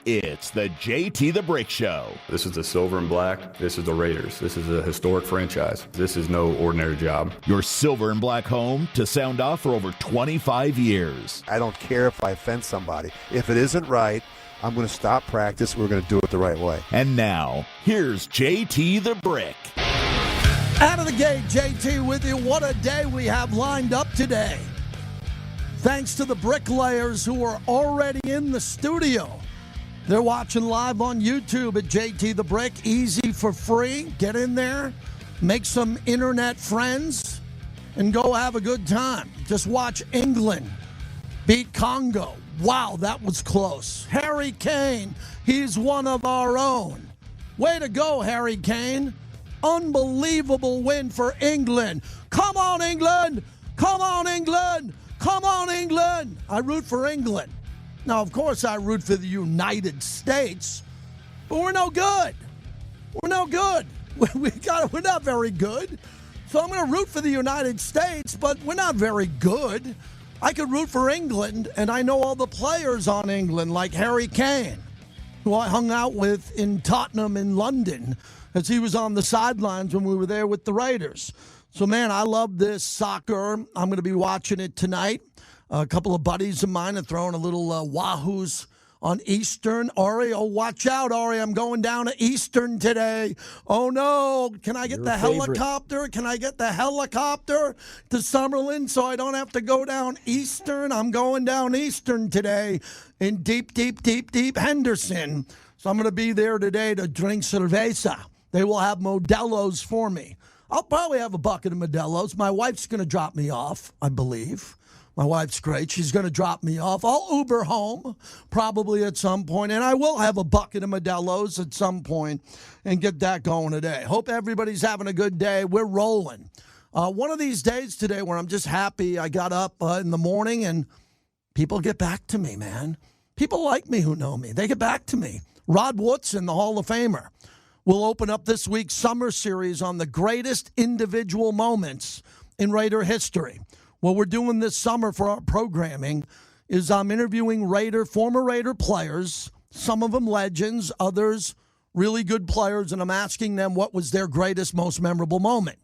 It's the JT the Brick Show. This is the silver and black. This is the Raiders. This is a historic franchise. This is no ordinary job. Your silver and black home to sound off for over 25 years. I don't care if I offend somebody. If it isn't right, I'm going to stop practice. We're going to do it the right way. And now, here's JT the Brick. Out of the gate, JT with you. What a day we have lined up today. Thanks to the bricklayers who are already in the studio. They're watching live on YouTube at JT the Brick. Easy for free. Get in there, make some internet friends, and go have a good time. Just watch England beat Congo. Wow, that was close. Harry Kane, he's one of our own. Way to go, Harry Kane. Unbelievable win for England. Come on, England. Come on, England. Come on, England. I root for England. Now, of course, I root for the United States, but we're no good. We're no good. We're not very good. So I'm going to root for the United States, but we're not very good. I could root for England, and I know all the players on England, like Harry Kane, who I hung out with in Tottenham in London as he was on the sidelines when we were there with the Raiders. So, man, I love this soccer. I'm going to be watching it tonight. A couple of buddies of mine are throwing a little Wahoos on Eastern. Ari, oh, watch out, Ari. I'm going down to Eastern today. Oh, no. Can I get helicopter? Can I get the helicopter to Summerlin so I don't have to go down Eastern? I'm going down Eastern today in deep Henderson. So I'm going to be there today to drink cerveza. They will have Modelo's for me. I'll probably have a bucket of Modelo's. My wife's going to drop me off, I believe. My wife's great. She's going to drop me off. I'll Uber home probably at some point, and I will have a bucket of Modelo's at some point and get that going today. Hope everybody's having a good day. We're rolling. One of these days today where I'm just happy I got up in the morning and people get back to me, man. People like me who know me. They get back to me. Rod Woodson, the Hall of Famer, will open up this week's summer series on the greatest individual moments in Raider history. What we're doing this summer for our programming is I'm interviewing former Raider players, some of them legends, others really good players, and I'm asking them what was their greatest, most memorable moment.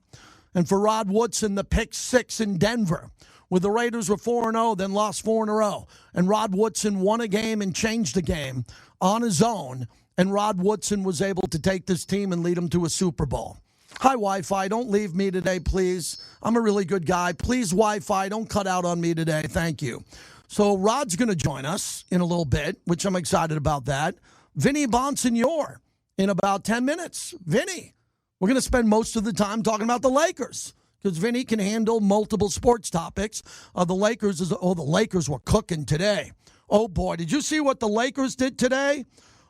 And for Rod Woodson, the pick six in Denver, where the Raiders were 4-0, then lost 4 in a row. And Rod Woodson won a game and changed the game on his own. And Rod Woodson was able to take this team and lead them to a Super Bowl. Hi, Wi-Fi. Don't leave me today, please. I'm a really good guy. Please, Wi-Fi, don't cut out on me today. Thank you. So Rod's going to join us in a little bit, which I'm excited about that. Vinny Bonsignore in about 10 minutes. Vinny, we're going to spend most of the time talking about the Lakers because Vinny can handle multiple sports topics. The Lakers were cooking today. Oh, boy. Did you see what the Lakers did today?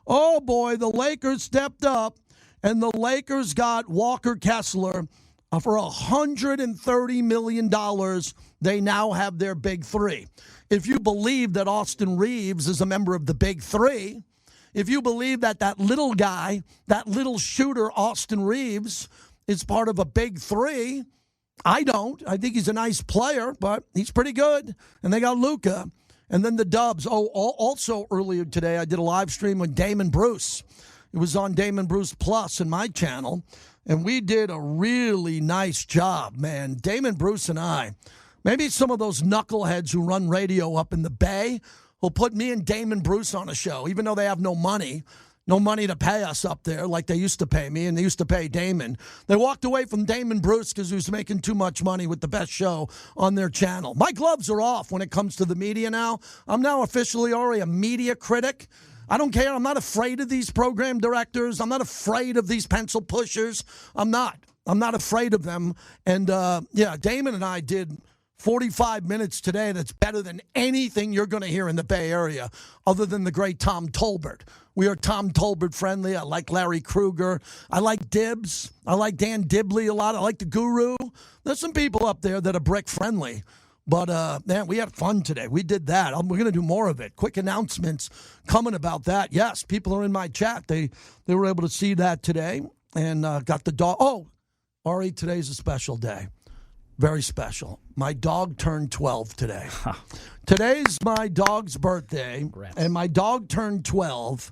Oh, boy. The Lakers stepped up. And the Lakers got Walker Kessler for $130 million. They now have their big three. If you believe that Austin Reeves is a member of the big three, if you believe that little guy, that little shooter, Austin Reeves, is part of a big three, I don't. I think he's a nice player, but he's pretty good. And they got Luka. And then the Dubs. Oh, also earlier today, I did a live stream with Damon Bruce. It was on Damon Bruce Plus in my channel, and we did a really nice job, man. Damon Bruce and I, maybe some of those knuckleheads who run radio up in the Bay will put me and Damon Bruce on a show, even though they have no money to pay us up there like they used to pay me, and they used to pay Damon. They walked away from Damon Bruce because he was making too much money with the best show on their channel. My gloves are off when it comes to the media now. I'm now officially already a media critic. I don't care. I'm not afraid of these program directors. I'm not afraid of these pencil pushers. I'm not afraid of them. And, Damon and I did 45 minutes today that's better than anything you're going to hear in the Bay Area other than the great Tom Tolbert. We are Tom Tolbert friendly. I like Larry Krueger. I like Dibbs. I like Dan Dibley a lot. I like the Guru. There's some people up there that are brick friendly. But, man, we had fun today. We did that. We're going to do more of it. Quick announcements coming about that. Yes, people are in my chat. They were able to see that today and got the dog. Oh, Ari, today's a special day. Very special. My dog turned 12 today. Today's my dog's birthday, and my dog turned 12,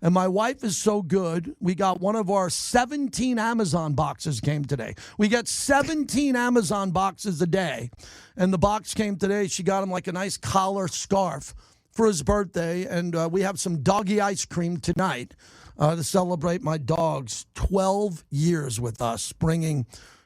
and my wife is so good. We got one of our 17 Amazon boxes came today. We get 17 Amazon boxes a day, and the box came today. She got him like a nice collar scarf for his birthday, and we have some doggy ice cream tonight to celebrate my dog's 12 years with us, bringing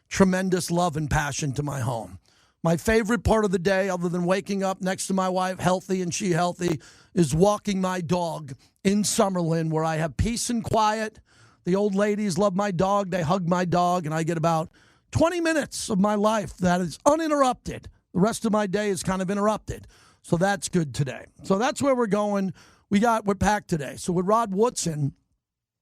tremendous love and passion to my home. My favorite part of the day, other than waking up next to my wife, healthy and she healthy, is walking my dog in Summerlin, where I have peace and quiet. The old ladies love my dog. They hug my dog, and I get about 20 minutes of my life that is uninterrupted. The rest of my day is kind of interrupted. So that's good today. So that's where we're going. We're packed today. So with Rod Woodson,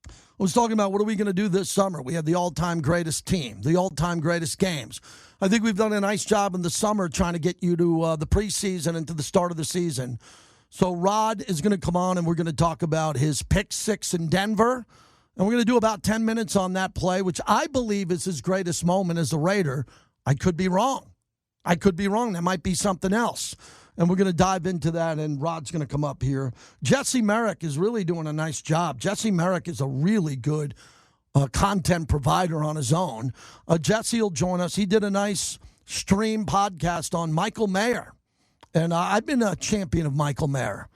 I was talking about what are we going to do this summer. We have the all-time greatest team, the all-time greatest games. I think we've done a nice job in the summer trying to get you to the preseason and to the start of the season. So Rod is going to come on, and we're going to talk about his pick six in Denver. And we're going to do about 10 minutes on that play, which I believe is his greatest moment as a Raider. I could be wrong. That might be something else. And we're going to dive into that, and Rod's going to come up here. Jesse Merrick is really doing a nice job. Jesse Merrick is a really good content provider on his own. Jesse will join us. He did a nice stream podcast on Michael Mayer, and I've been a champion of Michael Mayer.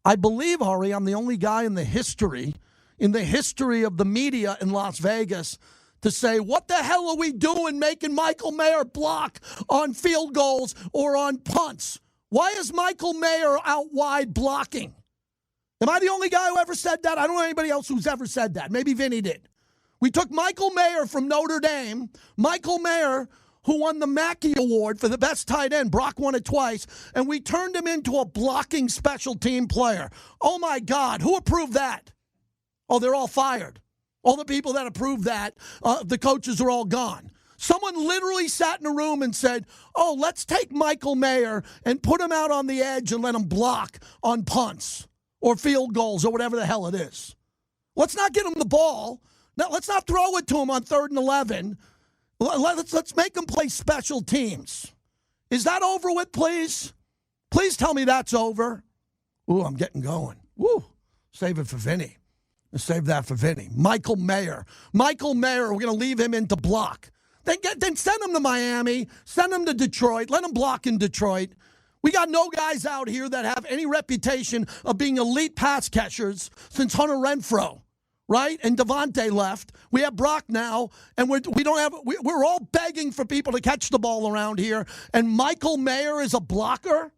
I believe, Ari, I'm the only guy in the history of the media in Las Vegas to say, what the hell are we doing making Michael Mayer block on field goals or on punts? Why is Michael Mayer out wide blocking? Am I the only guy who ever said that? I don't know anybody else who's ever said that. Maybe Vinny did. We took Michael Mayer from Notre Dame. Michael Mayer, who won the Mackey Award for the best tight end. Brock won it twice. And we turned him into a blocking special team player. Oh, my God. Who approved that? Oh, they're all fired. All the people that approved that, the coaches are all gone. Someone literally sat in a room and said, oh, let's take Michael Mayer and put him out on the edge and let him block on punts or field goals or whatever the hell it is. Let's not get him the ball. No, let's not throw it to him on 3rd and 11. Let's make him play special teams. Is that over with, please? Please tell me that's over. Ooh, I'm getting going. Woo. Save it for Vinny. Save that for Vinny. Michael Mayer. Michael Mayer, we're going to leave him in to block. Then send him to Miami. Send him to Detroit. Let him block in Detroit. We got no guys out here that have any reputation of being elite pass catchers since Hunter Renfrow, right? And Devontae left. We have Brock now, and we're all begging for people to catch the ball around here. And Michael Mayer is a blocker?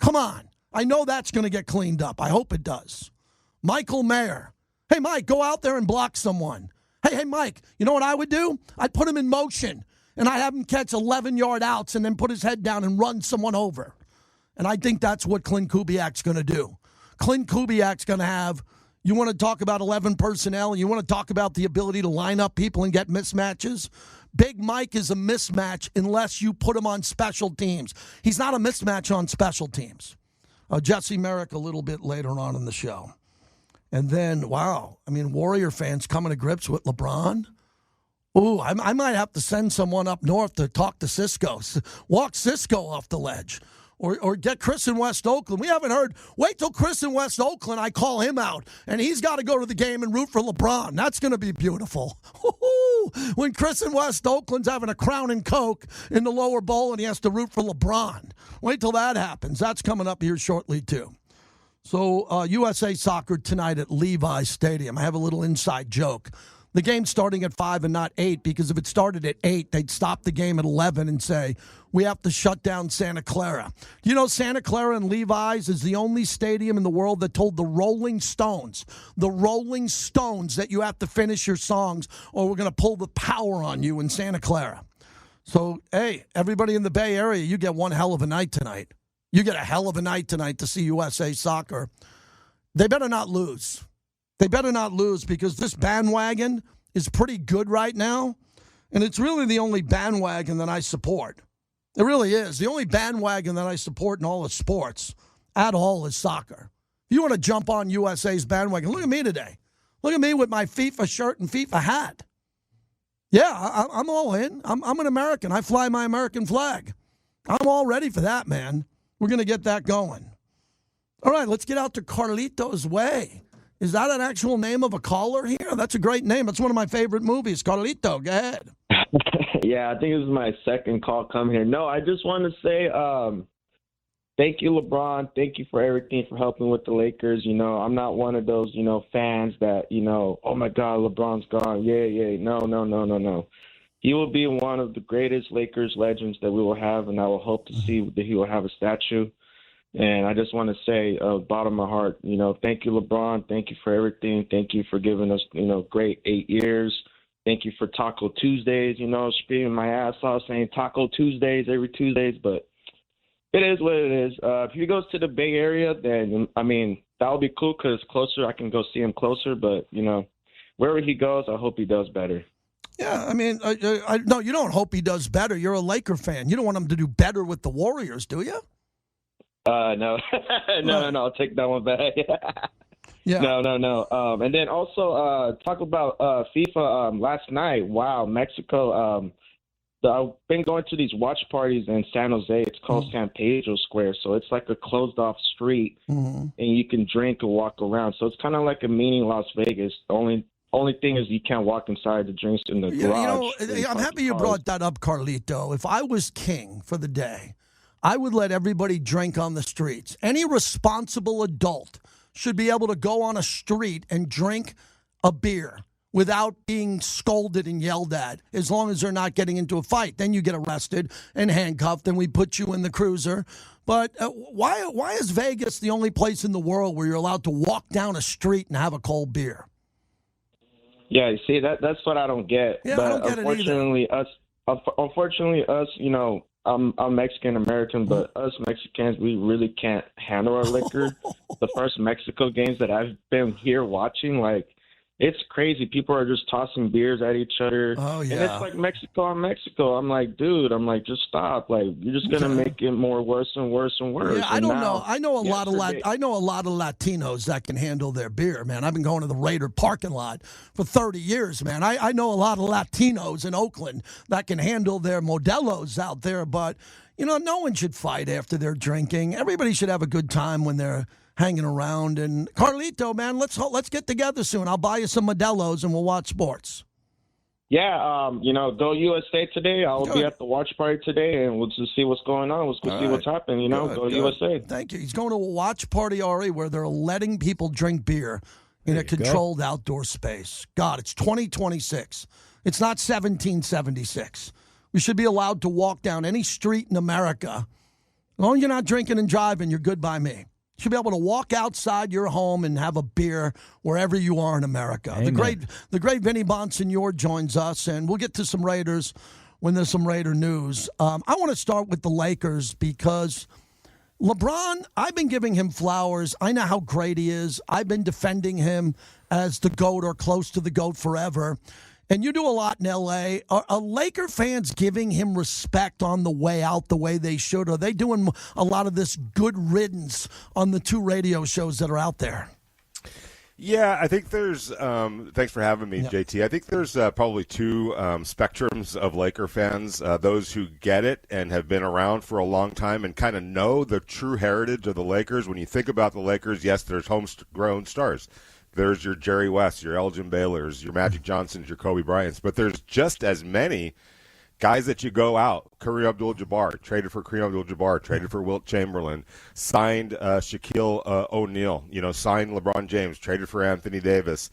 Come on. I know that's going to get cleaned up. I hope it does. Michael Mayer. Hey, Mike, go out there and block someone. Hey, Mike, you know what I would do? I'd put him in motion, and I'd have him catch 11-yard outs and then put his head down and run someone over. And I think that's what Clint Kubiak's going to do. Clint Kubiak's going to have, you want to talk about 11 personnel, and you want to talk about the ability to line up people and get mismatches? Big Mike is a mismatch unless you put him on special teams. He's not a mismatch on special teams. Jesse Merrick a little bit later on in the show. And then, wow, Warrior fans coming to grips with LeBron. Ooh, I might have to send someone up north to talk to Cisco. Walk Cisco off the ledge. Or get Chris in West Oakland. We haven't heard. Wait till Chris in West Oakland, I call him out. And he's got to go to the game and root for LeBron. That's going to be beautiful. When Chris in West Oakland's having a Crown and Coke in the lower bowl and he has to root for LeBron. Wait till that happens. That's coming up here shortly, too. So USA Soccer tonight at Levi Stadium. I have a little inside joke. The game's starting at 5 and not 8 because if it started at 8, they'd stop the game at 11 and say, we have to shut down Santa Clara. You know, Santa Clara and Levi's is the only stadium in the world that told the Rolling Stones that you have to finish your songs or we're going to pull the power on you in Santa Clara. So, hey, everybody in the Bay Area, you get one hell of a night tonight. You get a hell of a night tonight to see USA Soccer. They better not lose. They better not lose because this bandwagon is pretty good right now, and it's really the only bandwagon that I support. It really is. The only bandwagon that I support in all of sports at all is soccer. If you want to jump on USA's bandwagon, look at me today. Look at me with my FIFA shirt and FIFA hat. Yeah, I'm all in. I'm an American. I fly my American flag. I'm all ready for that, man. We're going to get that going. All right, let's get out to Carlito's Way. Is that an actual name of a caller here? That's a great name. That's one of my favorite movies. Carlito, go ahead. Yeah, I think this is my second call coming here. No, I just want to say thank you, LeBron. Thank you for everything, for helping with the Lakers. You know, I'm not one of those, fans that, oh, my God, LeBron's gone. Yeah. No. He will be one of the greatest Lakers legends that we will have, and I will hope to see that he will have a statue. And I just want to say, bottom of my heart, thank you, LeBron. Thank you for everything. Thank you for giving us, great 8 years. Thank you for Taco Tuesdays, screaming my ass off saying Taco Tuesdays every Tuesdays. But it is what it is. If he goes to the Bay Area, then, that would be cool because it's closer. I can go see him closer. But, wherever he goes, I hope he does better. Yeah, no, you don't hope he does better. You're a Laker fan. You don't want him to do better with the Warriors, do you? No. No, I'll take that one back. Yeah. No. And then also talk about FIFA last night. Wow, Mexico. I've been going to these watch parties in San Jose. It's called San Pedro Square. So it's like a closed-off street, and you can drink and walk around. So it's kind of like a mini Las Vegas. The only thing is you can't walk inside the drinks in the garage. I'm happy you brought that up, Carlito. If I was king for the day, I would let everybody drink on the streets. Any responsible adult should be able to go on a street and drink a beer without being scolded and yelled at, as long as they're not getting into a fight. Then you get arrested and handcuffed, and we put you in the cruiser. But why is Vegas the only place in the world where you're allowed to walk down a street and have a cold beer? Yeah, you see, that's what I don't get. Yeah, but I don't get unfortunately, it either. Unfortunately, us, I'm Mexican American, but us Mexicans, we really can't handle our liquor. The first Mexico games that I've been here watching, it's crazy. People are just tossing beers at each other. Oh, yeah. And it's like Mexico on Mexico. I'm like, dude, just stop. You're just going to make it more worse and worse and worse. Yeah, I don't know. I know a lot of Latinos that can handle their beer, man. I've been going to the Raider parking lot for 30 years, man. I know a lot of Latinos in Oakland that can handle their Modelos out there, but no one should fight after they're drinking. Everybody should have a good time when they're hanging around. And Carlito, man, let's get together soon. I'll buy you some Modelos and we'll watch sports. Yeah, go USA today. I'll be at the watch party today, and we'll just see what's going on. We'll see what's happening. Go USA. Thank you. He's going to a watch party, Ari, where they're letting people drink beer in a controlled outdoor space. God, it's 2026. It's not 1776. We should be allowed to walk down any street in America. As long as you're not drinking and driving, you're good by me. You should be able to walk outside your home and have a beer wherever you are in America. Amen. The great Vinny Bonsignore joins us, and we'll get to some Raiders when there's some Raider news. I want to start with the Lakers because LeBron, I've been giving him flowers. I know how great he is. I've been defending him as the GOAT or close to the GOAT forever. And you do a lot in L.A. Are Laker fans giving him respect on the way out the way they should? Are they doing a lot of this good riddance on the 2 radio shows that are out there? Yeah, I think there's thanks for having me, JT. I think there's probably 2 spectrums of Laker fans, those who get it and have been around for a long time and kind of know the true heritage of the Lakers. When you think about the Lakers, yes, there's homegrown stars. There's your Jerry West, your Elgin Baylors, your Magic Johnsons, your Kobe Bryants. But there's just as many guys that you go out. Kareem Abdul-Jabbar, traded for Kareem Abdul-Jabbar, traded for Wilt Chamberlain, signed Shaquille O'Neal, signed LeBron James, traded for Anthony Davis,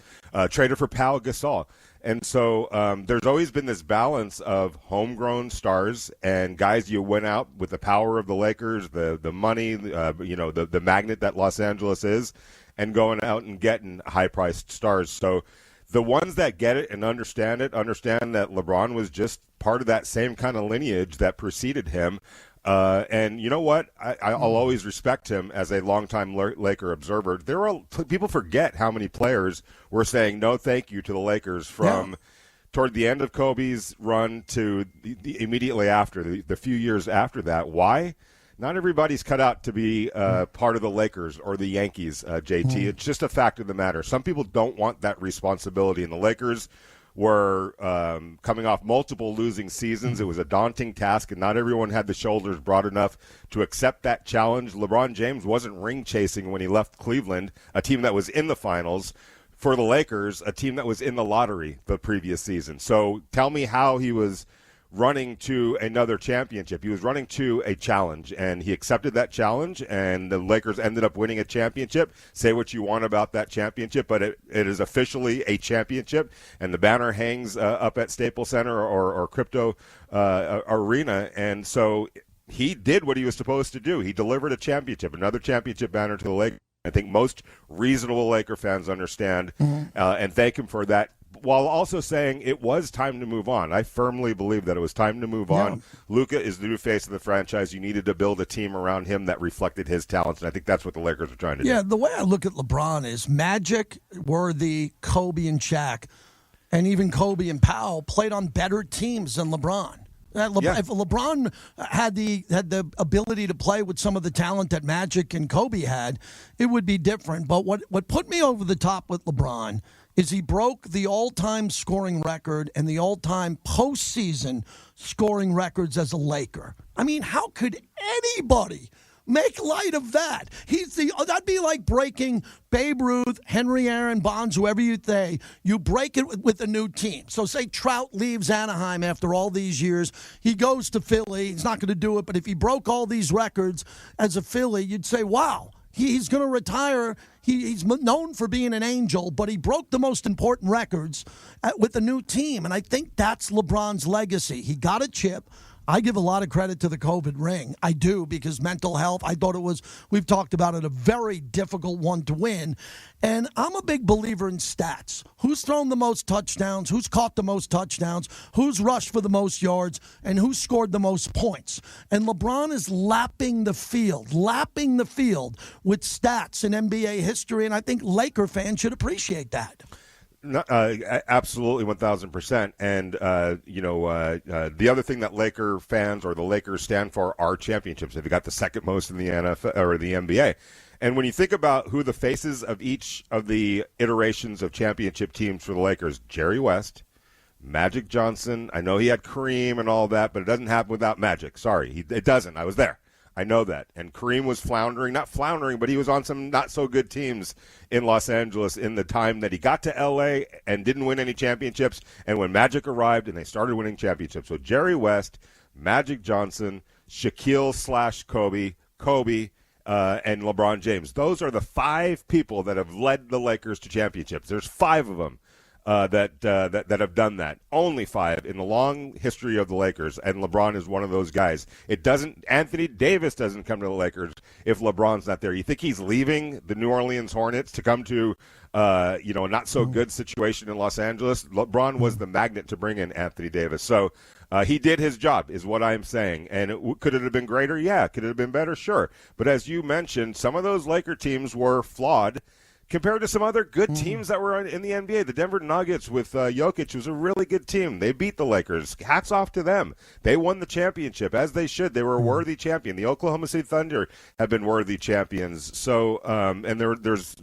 traded for Pau Gasol. And so there's always been this balance of homegrown stars and guys you went out with the power of the Lakers, the money, the magnet that Los Angeles is, and going out and getting high-priced stars. So the ones that get it and understand that LeBron was just part of that same kind of lineage that preceded him. And you know what? I'll always respect him as a longtime Laker observer. People forget how many players were saying no thank you to the Lakers from toward the end of Kobe's run to the immediately after, the few years after that. Why? Not everybody's cut out to be part of the Lakers or the Yankees, JT. It's just a fact of the matter. Some people don't want that responsibility, and the Lakers were coming off multiple losing seasons. It was a daunting task, and not everyone had the shoulders broad enough to accept that challenge. LeBron James wasn't ring chasing when he left Cleveland, a team that was in the finals, for the Lakers, a team that was in the lottery the previous season. So tell me how he was running to another championship. He was running to a challenge, and he accepted that challenge, and the Lakers ended up winning a championship. Say what you want about that championship, but it is officially a championship, and the banner hangs up at Staples Center or Crypto Arena, and so he did what he was supposed to do. He delivered a championship, another championship banner to the Lakers. I think most reasonable Laker fans understand and thank him for that, while also saying it was time to move on. I firmly believe that it was time to move on. Luka is the new face of the franchise. You needed to build a team around him that reflected his talents, and I think that's what the Lakers are trying to do. Yeah, the way I look at LeBron is Magic, Worthy, Kobe, and Shaq, and even Kobe and Powell played on better teams than LeBron. If LeBron had the ability to play with some of the talent that Magic and Kobe had, it would be different. But what put me over the top with LeBron is he broke the all-time scoring record and the all-time postseason scoring records as a Laker. I mean, how could anybody make light of that? That'd be like breaking Babe Ruth, Henry Aaron, Bonds, whoever you say. You break it with a new team. So say Trout leaves Anaheim after all these years. He goes to Philly. He's not going to do it. But if he broke all these records as a Philly, you'd say, wow, he's going to retire. He's known for being an angel, but he broke the most important records with a new team. And I think that's LeBron's legacy. He got a chip. I give a lot of credit to the COVID ring. I do, because mental health, I thought it was, we've talked about it, a very difficult one to win. And I'm a big believer in stats. Who's thrown the most touchdowns? Who's caught the most touchdowns? Who's rushed for the most yards? And who's scored the most points? And LeBron is lapping the field with stats in NBA history. And I think Laker fans should appreciate that. No, absolutely, 1,000%. And, the other thing that Laker fans or the Lakers stand for are championships. They've got the second most in the NFL or the NBA. And when you think about who the faces of each of the iterations of championship teams for the Lakers, Jerry West, Magic Johnson, I know he had Kareem and all that, but it doesn't happen without Magic. Sorry, it doesn't. I was there. I know that. And Kareem was not floundering, but he was on some not-so-good teams in Los Angeles in the time that he got to L.A. and didn't win any championships, and when Magic arrived and they started winning championships. So Jerry West, Magic Johnson, Shaquille/Kobe, and LeBron James. Those are the five people that have led the Lakers to championships. There's five of them that have done that. Only five in the long history of the Lakers, and LeBron is one of those guys. Anthony Davis doesn't come to the Lakers if LeBron's not there. You think he's leaving the New Orleans Hornets to come to a not so good situation in Los Angeles? LeBron was the magnet to bring in Anthony Davis. So he did his job, is what I'm saying. And could it have been greater? Yeah. Could it have been better? Sure. But as you mentioned, some of those Laker teams were flawed compared to some other good teams that were in the NBA. The Denver Nuggets with Jokic was a really good team. They beat the Lakers. Hats off to them. They won the championship, as they should. They were a worthy champion. The Oklahoma City Thunder have been worthy champions. So, and there's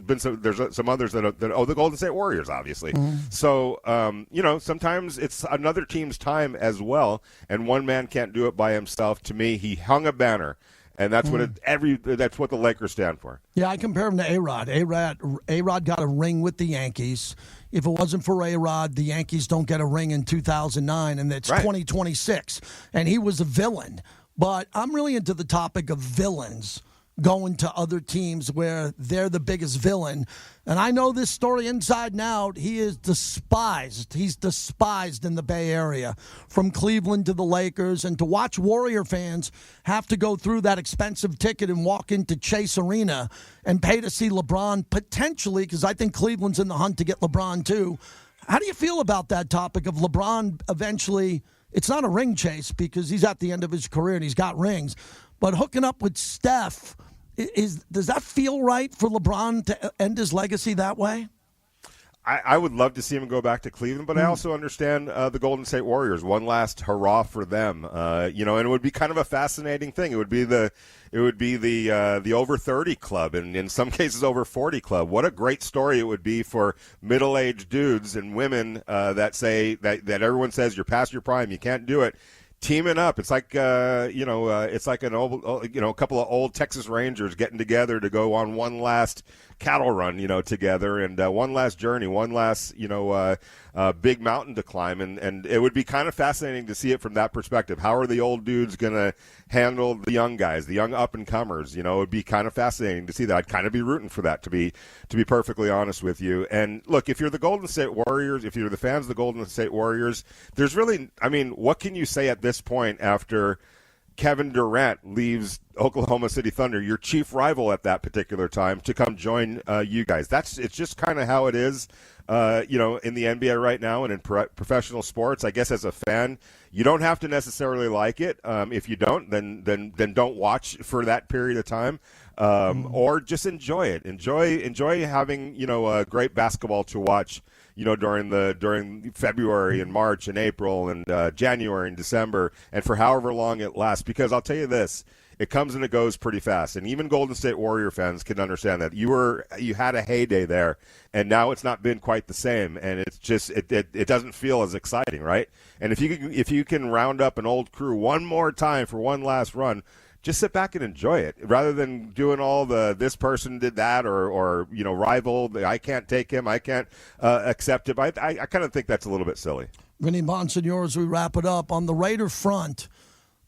some others the Golden State Warriors, obviously. So, sometimes it's another team's time as well, and one man can't do it by himself. To me, he hung a banner. And that's that's what the Lakers stand for. Yeah, I compare him to A-Rod. A-Rod got a ring with the Yankees. If it wasn't for A-Rod, the Yankees don't get a ring in 2009, and it's 2026. And he was a villain. But I'm really into the topic of villains going to other teams where they're the biggest villain. And I know this story inside and out. He is despised. He's despised in the Bay Area, from Cleveland to the Lakers. And to watch Warrior fans have to go through that expensive ticket and walk into Chase Arena and pay to see LeBron, potentially, because I think Cleveland's in the hunt to get LeBron too. How do you feel about that topic of LeBron eventually? It's not a ring chase because he's at the end of his career and he's got rings. But hooking up with Steph, does that feel right for LeBron to end his legacy that way? I would love to see him go back to Cleveland, but I also understand the Golden State Warriors. One last hurrah for them, and it would be kind of a fascinating thing. It would be the over 30 club, and in some cases over 40 club. What a great story it would be for middle-aged dudes and women that say that everyone says you're past your prime, you can't do it. Teaming up, it's like it's like an old, a couple of old Texas Rangers getting together to go on one last cattle run, together, and one last journey, one last, big mountain to climb, and it would be kind of fascinating to see it from that perspective. How are the old dudes going to handle the young guys, the young up-and-comers? It would be kind of fascinating to see that. I'd kind of be rooting for that, to be perfectly honest with you. And look, if you're the Golden State Warriors, if you're the fans of the Golden State Warriors, there's really, what can you say at this point after Kevin Durant leaves Oklahoma City Thunder, your chief rival at that particular time, to come join you guys? It's just kind of how it is, in the NBA right now and in professional sports. I guess as a fan, you don't have to necessarily like it. If you don't, then don't watch for that period of time, or just enjoy it. Enjoy having a great basketball to watch. During February and March and April and January and December, and for however long it lasts. Because I'll tell you this, it comes and it goes pretty fast. And even Golden State Warrior fans can understand that you had a heyday there, and now it's not been quite the same. And it's just it doesn't feel as exciting, right? And if you can round up an old crew one more time for one last run, just sit back and enjoy it, rather than doing all the this person did that or rival. I can't take him. I can't accept it. I kind of think that's a little bit silly. Vinny, Bonsignore, as we wrap it up, on the Raider front,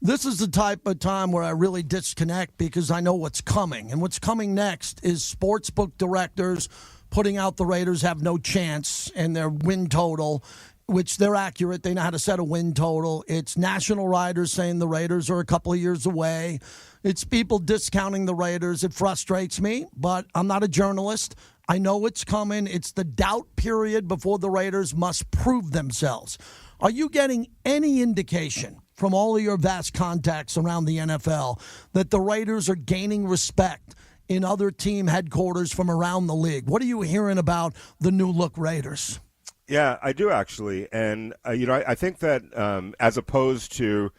this is the type of time where I really disconnect because I know what's coming. And what's coming next is sportsbook directors putting out the Raiders have no chance and their win total, which they're accurate. They know how to set a win total. It's national writers saying the Raiders are a couple of years away. It's people discounting the Raiders. It frustrates me, but I'm not a journalist. I know it's coming. It's the doubt period before the Raiders must prove themselves. Are you getting any indication from all of your vast contacts around the NFL that the Raiders are gaining respect in other team headquarters from around the league? What are you hearing about the new look Raiders? Yeah, I do actually, and I think that as opposed to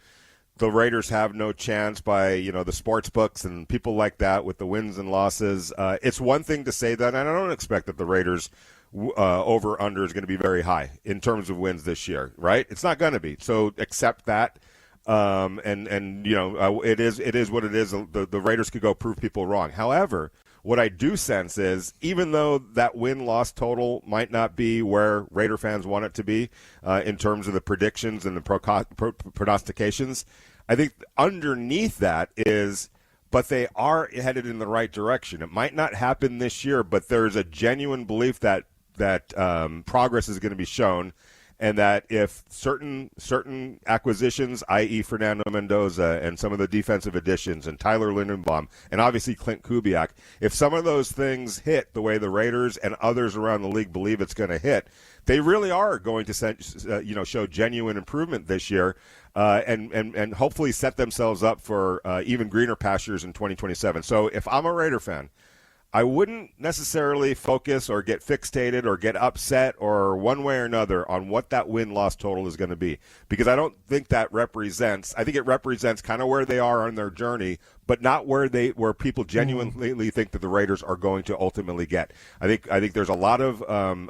the Raiders have no chance by the sports books and people like that with the wins and losses, it's one thing to say that, and I don't expect that the Raiders over under is going to be very high in terms of wins this year, right? It's not going to be. So accept that, it is what it is. The Raiders could go prove people wrong. However, what I do sense is, even though that win-loss total might not be where Raider fans want it to be in terms of the predictions and the prognostications, I think underneath that is, but they are headed in the right direction. It might not happen this year, but there's a genuine belief that progress is going to be shown, and that if certain acquisitions, i.e. Fernando Mendoza and some of the defensive additions and Tyler Linderbaum and obviously Clint Kubiak, if some of those things hit the way the Raiders and others around the league believe it's going to hit, they really are going to show genuine improvement this year, and hopefully set themselves up for even greener pastures in 2027. So if I'm a Raider fan, I wouldn't necessarily focus or get fixated or get upset or one way or another on what that win-loss total is going to be, because I don't think that represents – I think it represents kind of where they are on their journey, but not where people genuinely think that the Raiders are going to ultimately get. I think there's a lot of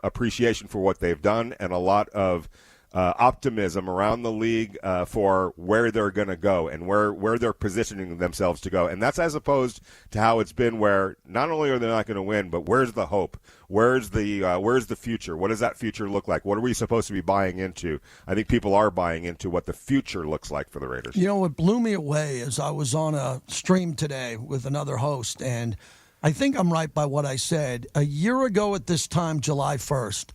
appreciation for what they've done and a lot of optimism around the league for where they're going to go and where they're positioning themselves to go. And that's as opposed to how it's been, where not only are they not going to win, but where's the hope? Where's the future? What does that future look like? What are we supposed to be buying into? I think people are buying into what the future looks like for the Raiders. What blew me away is I was on a stream today with another host, and I think I'm right by what I said. A year ago at this time, July 1st,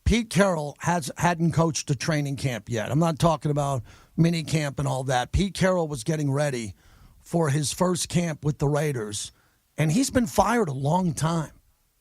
Pete Carroll hadn't coached a training camp yet. I'm not talking about mini camp and all that. Pete Carroll was getting ready for his first camp with the Raiders, and he's been fired a long time.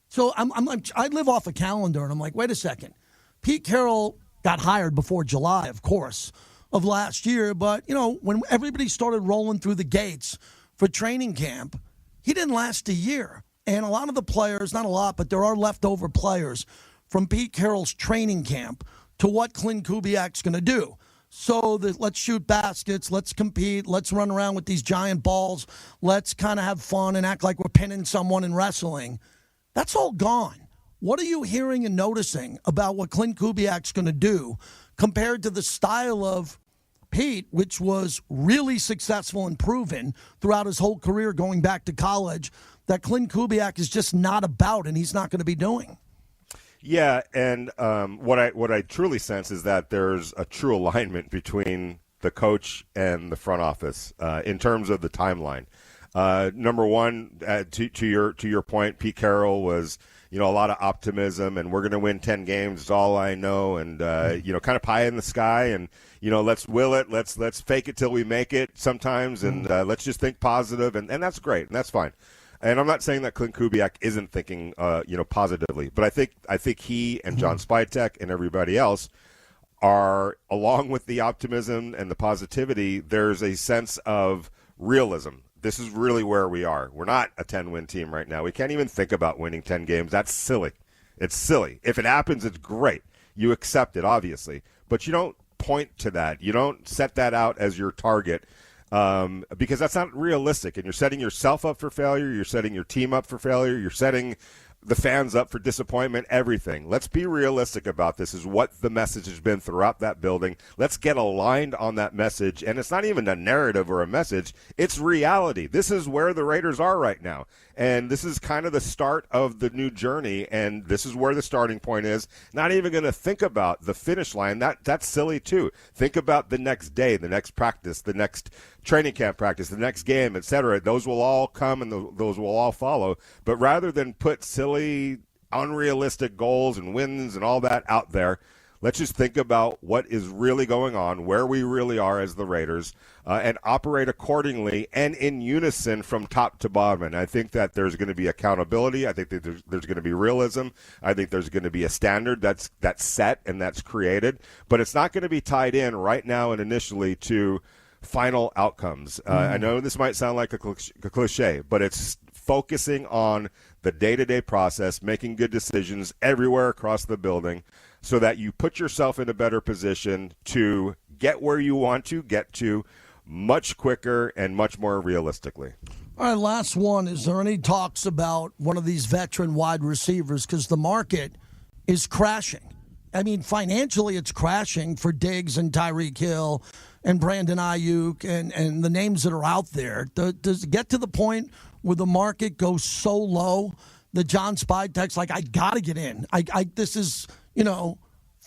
So I'm like, I live off a calendar, and I'm like, wait a second. Pete Carroll got hired before July, of course, of last year. But, when everybody started rolling through the gates for training camp, he didn't last a year. And a lot of the players, not a lot, but there are leftover players from Pete Carroll's training camp to what Clint Kubiak's going to do. So let's shoot baskets, let's compete, let's run around with these giant balls, let's kind of have fun and act like we're pinning someone in wrestling. That's all gone. What are you hearing and noticing about what Clint Kubiak's going to do compared to the style of Pete, which was really successful and proven throughout his whole career going back to college, that Clint Kubiak is just not about and he's not going to be doing? Yeah, and what I truly sense is that there's a true alignment between the coach and the front office in terms of the timeline. Number one, to your point, Pete Carroll was a lot of optimism, and we're going to win 10 games. Is all I know, and kind of pie in the sky, and let's will it, let's fake it till we make it sometimes, and let's just think positive, and that's great, and that's fine. And I'm not saying that Clint Kubiak isn't thinking, positively, but I think he and John Spytek and everybody else are, along with the optimism and the positivity, there's a sense of realism. This is really where we are. We're not a 10-win team right now. We can't even think about winning 10 games. That's silly. It's silly. If it happens, it's great. You accept it, obviously, but you don't point to that. You don't set that out as your target. Because that's not realistic, and you're setting yourself up for failure, you're setting your team up for failure, you're setting the fans up for disappointment, everything. Let's be realistic about this, is what the message has been throughout that building. Let's get aligned on that message, and it's not even a narrative or a message, it's reality. This is where the Raiders are right now, and this is kind of the start of the new journey, and this is where the starting point is. Not even going to think about the finish line. That's silly too. Think about the next day, the next practice, the next training camp practice, the next game, etc. Those will all come and those will all follow. But rather than put silly, unrealistic goals and wins and all that out there, let's just think about what is really going on, where we really are as the Raiders, and operate accordingly and in unison from top to bottom. And I think that there's going to be accountability. I think that there's going to be realism. I think there's going to be a standard that's set and that's created. But it's not going to be tied in right now and initially to final outcomes. I know this might sound like a cliche, but it's focusing on the day-to-day process, making good decisions everywhere across the building so that you put yourself in a better position to get where you want to get to much quicker and much more realistically. All right, last one. Is there any talks about one of these veteran wide receivers? Because the market is crashing. I mean, financially it's crashing for Diggs and Tyreek Hill and Brandon Ayuk and the names that are out there. Does it get to the point where the market goes so low that John Spytek's like, I got to get in. This is,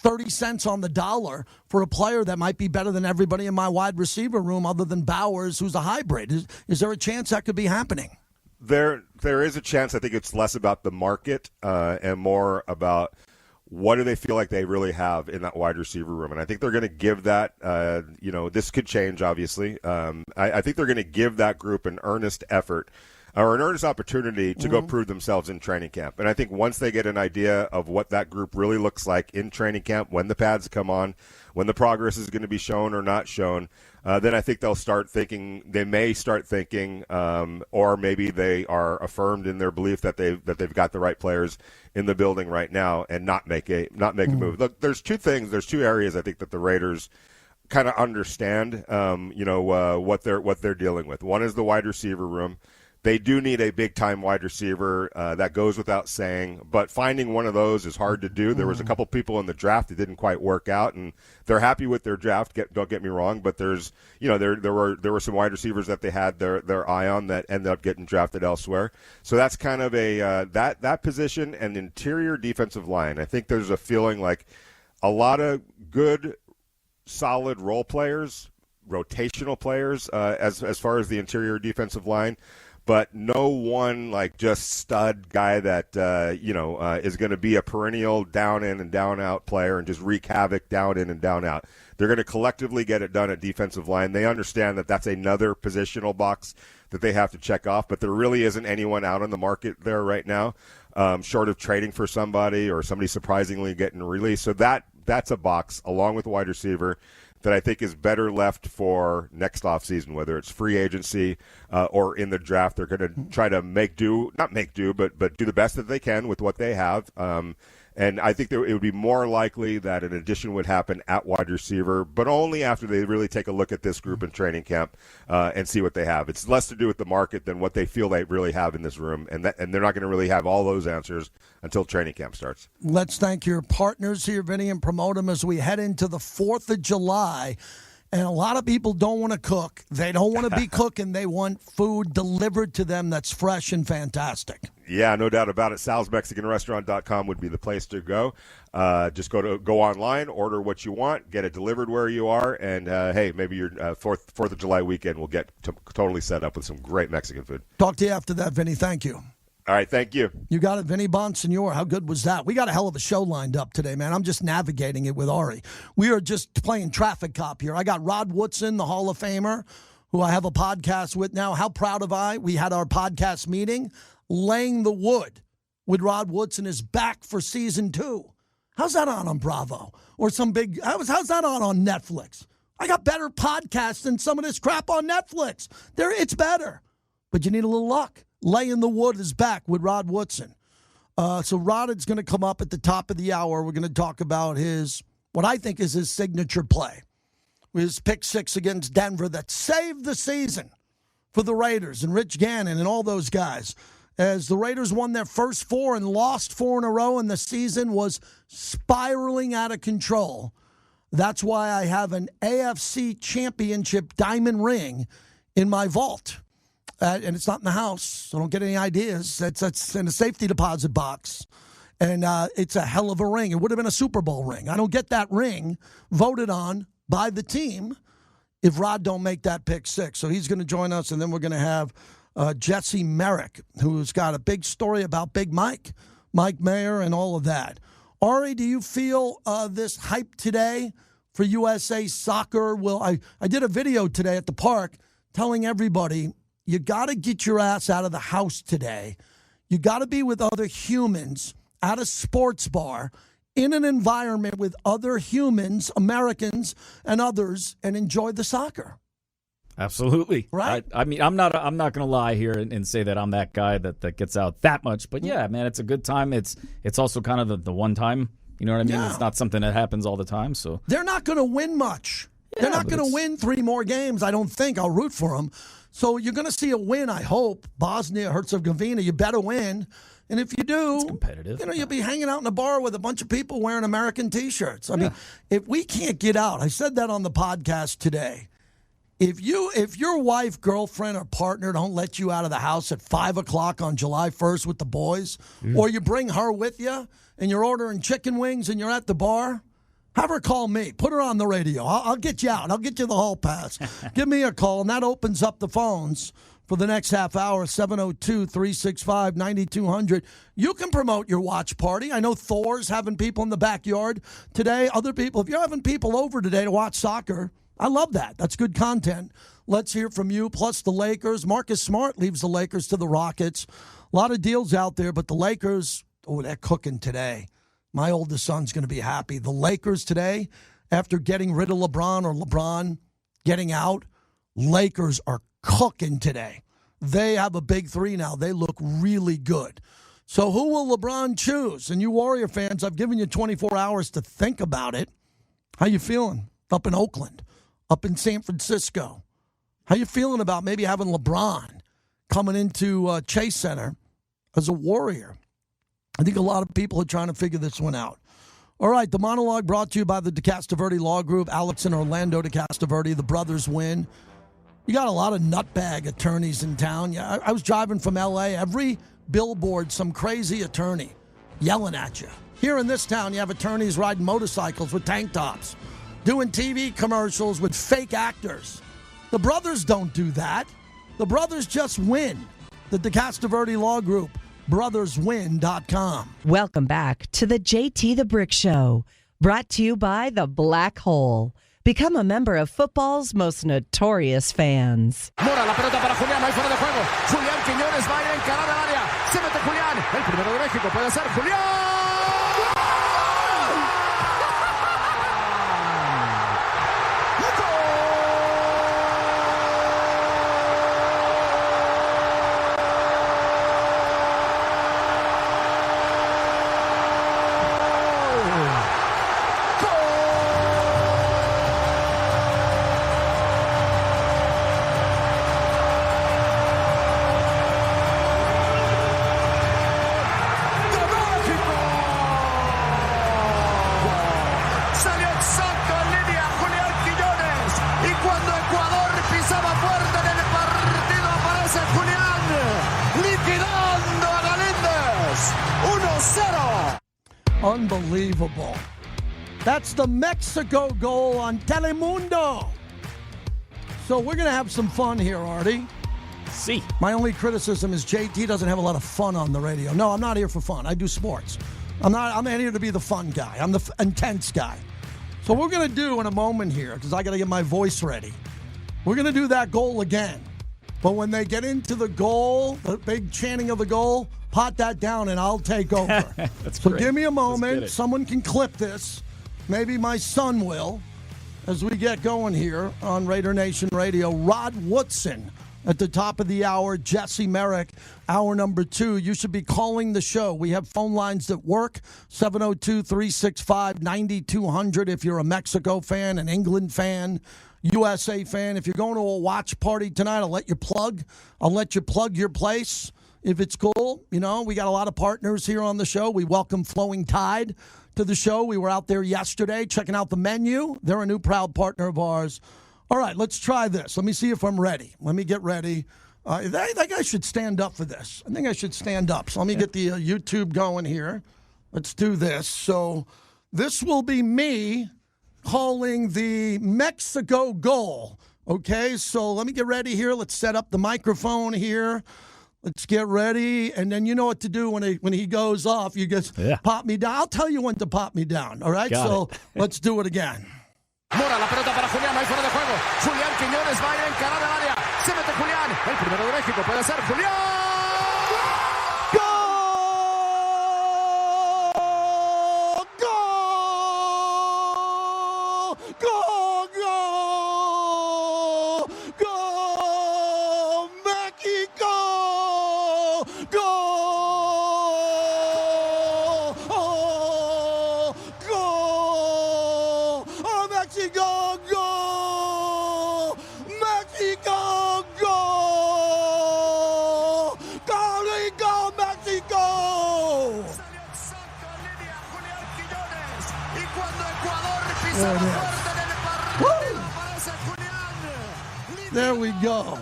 30 cents on the dollar for a player that might be better than everybody in my wide receiver room other than Bowers, who's a hybrid. Is there a chance that could be happening? There is a chance. I think it's less about the market and more about what do they feel like they really have in that wide receiver room. And I think they're going to give that, this could change, obviously. I think they're going to give that group an earnest effort or an earnest opportunity to go prove themselves in training camp. And I think once they get an idea of what that group really looks like in training camp, when the pads come on, when the progress is going to be shown or not shown, then I think they may start thinking, or maybe they are affirmed in their belief that they've got the right players in the building right now and not make a move. Look, there's two areas I think that the Raiders kind of understand, what they're dealing with. One is the wide receiver room. They do need a big-time wide receiver. That goes without saying. But finding one of those is hard to do. There was a couple people in the draft that didn't quite work out, and they're happy with their draft. Don't get me wrong, but there's, there were some wide receivers that they had their eye on that ended up getting drafted elsewhere. So that's kind of a that position and interior defensive line. I think there's a feeling like a lot of good, solid role players, rotational players, as far as the interior defensive line. But no one like just stud guy that is going to be a perennial down in and down out player and just wreak havoc down in and down out. They're going to collectively get it done at defensive line. They understand that that's another positional box that they have to check off. But there really isn't anyone out on the market there right now, short of trading for somebody or somebody surprisingly getting released. So that's a box along with wide receiver that I think is better left for next offseason, whether it's free agency or in the draft. They're going to try to not make do, but do the best that they can with what they have. And I think it would be more likely that an addition would happen at wide receiver, but only after they really take a look at this group in training camp and see what they have. It's less to do with the market than what they feel they really have in this room, and they're not going to really have all those answers until training camp starts. Let's thank your partners here, Vinny, and promote them as we head into the 4th of July. And a lot of people don't want to cook. They don't want to be cooking. They want food delivered to them that's fresh and fantastic. Yeah, no doubt about it. salsmexicanrestaurant.com would be the place to go. Just go online, order what you want, get it delivered where you are, and hey, maybe your 4th of July weekend will get totally set up with some great Mexican food. Talk to you after that, Vinny. Thank you. All right, thank you. You got it, Vinny Bonsignore. How good was that? We got a hell of a show lined up today, man. I'm just navigating it with Ari. We are just playing traffic cop here. I got Rod Woodson, the Hall of Famer, who I have a podcast with now. How proud of I? We had our podcast meeting. Laying the Wood with Rod Woodson is back for season 2. How's that on Bravo? Or some big, how's that on Netflix? I got better podcasts than some of this crap on Netflix. It's better. But you need a little luck. Laying the Wood is back with Rod Woodson. So Rod is going to come up at the top of the hour. We're going to talk about what I think is his signature play. His pick 6 against Denver that saved the season for the Raiders and Rich Gannon and all those guys. As the Raiders won their first 4 and lost 4 in a row, and the season was spiraling out of control. That's why I have an AFC Championship diamond ring in my vault. And it's not in the house, so don't get any ideas. It's in a safety deposit box. And it's a hell of a ring. It would have been a Super Bowl ring. I don't get that ring voted on by the team if Rod don't make that pick 6. So he's going to join us, and then we're going to have Jesse Merrick, who's got a big story about Big Mike Mayer, and all of that. Ari, do you feel this hype today for USA Soccer? Well, I did a video today at the park telling everybody, you got to get your ass out of the house today. You got to be with other humans at a sports bar in an environment with other humans, Americans and others, and enjoy the soccer. Absolutely. Right. I mean, I'm not going to lie here and say that I'm that guy that gets out that much. But yeah, man, it's a good time. It's also kind of the one time. You know what I mean? Yeah. It's not something that happens all the time. So they're not going to win much. Yeah, they're not going to win 3 more games. I don't think. I'll root for them. So you're going to see a win, I hope. Bosnia-Herzegovina, you better win. And if you do, it's competitive. You'll be hanging out in a bar with a bunch of people wearing American T-shirts. I mean, if we can't get out, I said that on the podcast today. If your wife, girlfriend, or partner don't let you out of the house at 5 o'clock on July 1st with the boys, or you bring her with you and you're ordering chicken wings and you're at the bar, have her call me. Put her on the radio. I'll get you out. I'll get you the hall pass. Give me a call, and that opens up the phones for the next half hour, 702-365-9200. You can promote your watch party. I know Thor's having people in the backyard today. Other people, if you're having people over today to watch soccer, I love that. That's good content. Let's hear from you, plus the Lakers. Marcus Smart leaves the Lakers to the Rockets. A lot of deals out there, but the Lakers, they're cooking today. My oldest son's going to be happy. The Lakers today, after getting rid of LeBron or LeBron getting out, Lakers are cooking today. They have a big 3 now. They look really good. So who will LeBron choose? And you Warrior fans, I've given you 24 hours to think about it. How you feeling up in Oakland, up in San Francisco? How you feeling about maybe having LeBron coming into Chase Center as a Warrior? I think a lot of people are trying to figure this one out. All right, the monologue brought to you by the DeCastaverde Law Group. Alex and Orlando DeCastaverde, the brothers win. You got a lot of nutbag attorneys in town. Yeah, I was driving from L.A. Every billboard, some crazy attorney yelling at you. Here in this town, you have attorneys riding motorcycles with tank tops, doing TV commercials with fake actors. The brothers don't do that. The brothers just win. The DeCastaverde Law Group. BrothersWin.com. Welcome back to the JT the Brick Show, brought to you by the Black Hole. Become a member of football's most notorious fans. Mora, la pelota para Julián, ahí fuera de juego. Julián Quiñones va a ir a encarar al área. Se mete Julián, el primero de México, puede ser Julián. Unbelievable. That's the Mexico goal on Telemundo. So we're going to have some fun here, Artie. See. My only criticism is JT doesn't have a lot of fun on the radio. No, I'm not here for fun. I do sports. I'm here to be the fun guy. I'm the intense guy. So we're going to do in a moment here, because I got to get my voice ready. We're going to do that goal again. But when they get into the goal, the big chanting of the goal, pot that down and I'll take over. So great. Give me a moment. Someone can clip this. Maybe my son will. As we get going here on Raider Nation Radio, Rod Woodson at the top of the hour, Jesse Merrick, hour number 2. You should be calling the show. We have phone lines that work, 702-365-9200 if you're a Mexico fan, an England fan, USA fan. If you're going to a watch party tonight, I'll let you plug your place if it's cool. You know, we got a lot of partners here on the show. We welcome Flowing Tide to the show. We were out there yesterday checking out the menu. They're a new proud partner of ours. All right, let's try this. Let me see if I'm ready. Let me get ready. I think I should stand up for this. I think I should stand up. So let me get the YouTube going here. Let's do this. So this will be me calling the Mexico goal. Okay, so let me get ready here. Let's set up the microphone here. Let's get ready, and then you know what to do when he goes off. You just pop me down. I'll tell you when to pop me down, all right? Let's do it again. Mora, la pelota para Julián, ahí fuera de juego. Julián Quiñones va a ir a encarar el área. Se mete Julián, el primero de México, puede ser Julián. There we go.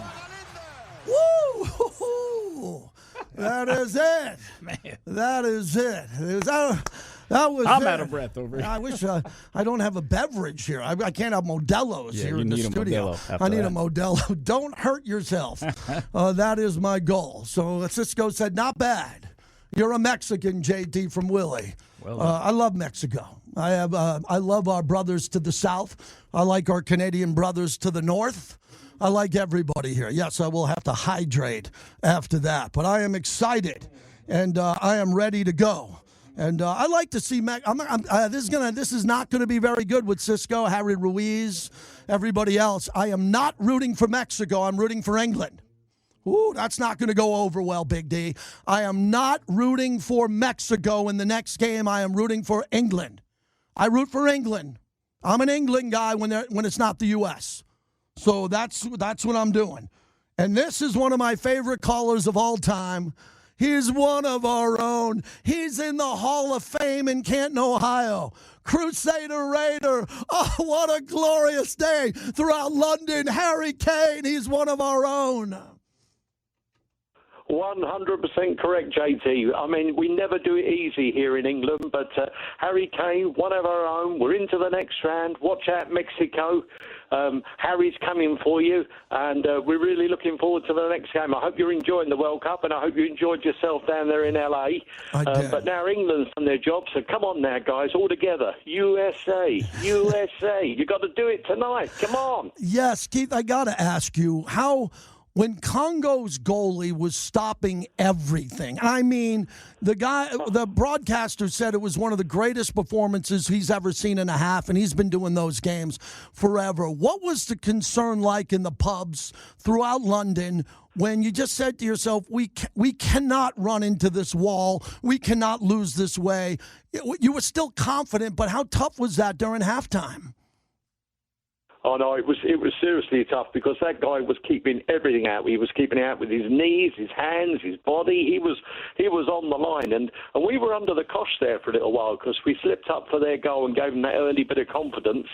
Woo! That is it. Man. That is it. That was I'm it. out of breath over here. I wish I don't have a beverage here. I can't have Modelo's here in the studio. I need a Modelo. Don't hurt yourself. That is my goal. So Cisco said, not bad. You're a Mexican, JT from Willie. Well, I love Mexico. I love our brothers to the south. I like our Canadian brothers to the north. I like everybody here. Yes, I will have to hydrate after that, but I am excited and I am ready to go. And I like to see this is not going to be very good with Cisco, Harry Ruiz, everybody else. I am not rooting for Mexico. I'm rooting for England. Ooh, that's not going to go over well, Big D. I am not rooting for Mexico in the next game. I am rooting for England. I root for England. I'm an England guy when it's not the U.S. So that's what I'm doing. And this is one of my favorite callers of all time. He's one of our own. He's in the Hall of Fame in Canton, Ohio. Crusader Raider. Oh, what a glorious day throughout London. Harry Kane, he's one of our own. 100% correct, JT. I mean, we never do it easy here in England, but Harry Kane, one of our own. We're into the next round. Watch out, Mexico. Harry's coming for you, and we're really looking forward to the next game. I hope you're enjoying the World Cup, and I hope you enjoyed yourself down there in LA. But now England's done their job, so come on now, guys, all together. USA, USA. You got to do it tonight. Come on. Yes, Keith, I got to ask you, when Congo's goalie was stopping everything, I mean, the broadcaster said it was one of the greatest performances he's ever seen in a half, and he's been doing those games forever. What was the concern like in the pubs throughout London when you just said to yourself, we cannot run into this wall, we cannot lose this way? You were still confident, but how tough was that during halftime? Oh no, it was seriously tough because that guy was keeping everything out. He was keeping it out with his knees, his hands, his body. He was on the line, and we were under the cosh there for a little while because we slipped up for their goal and gave them that early bit of confidence.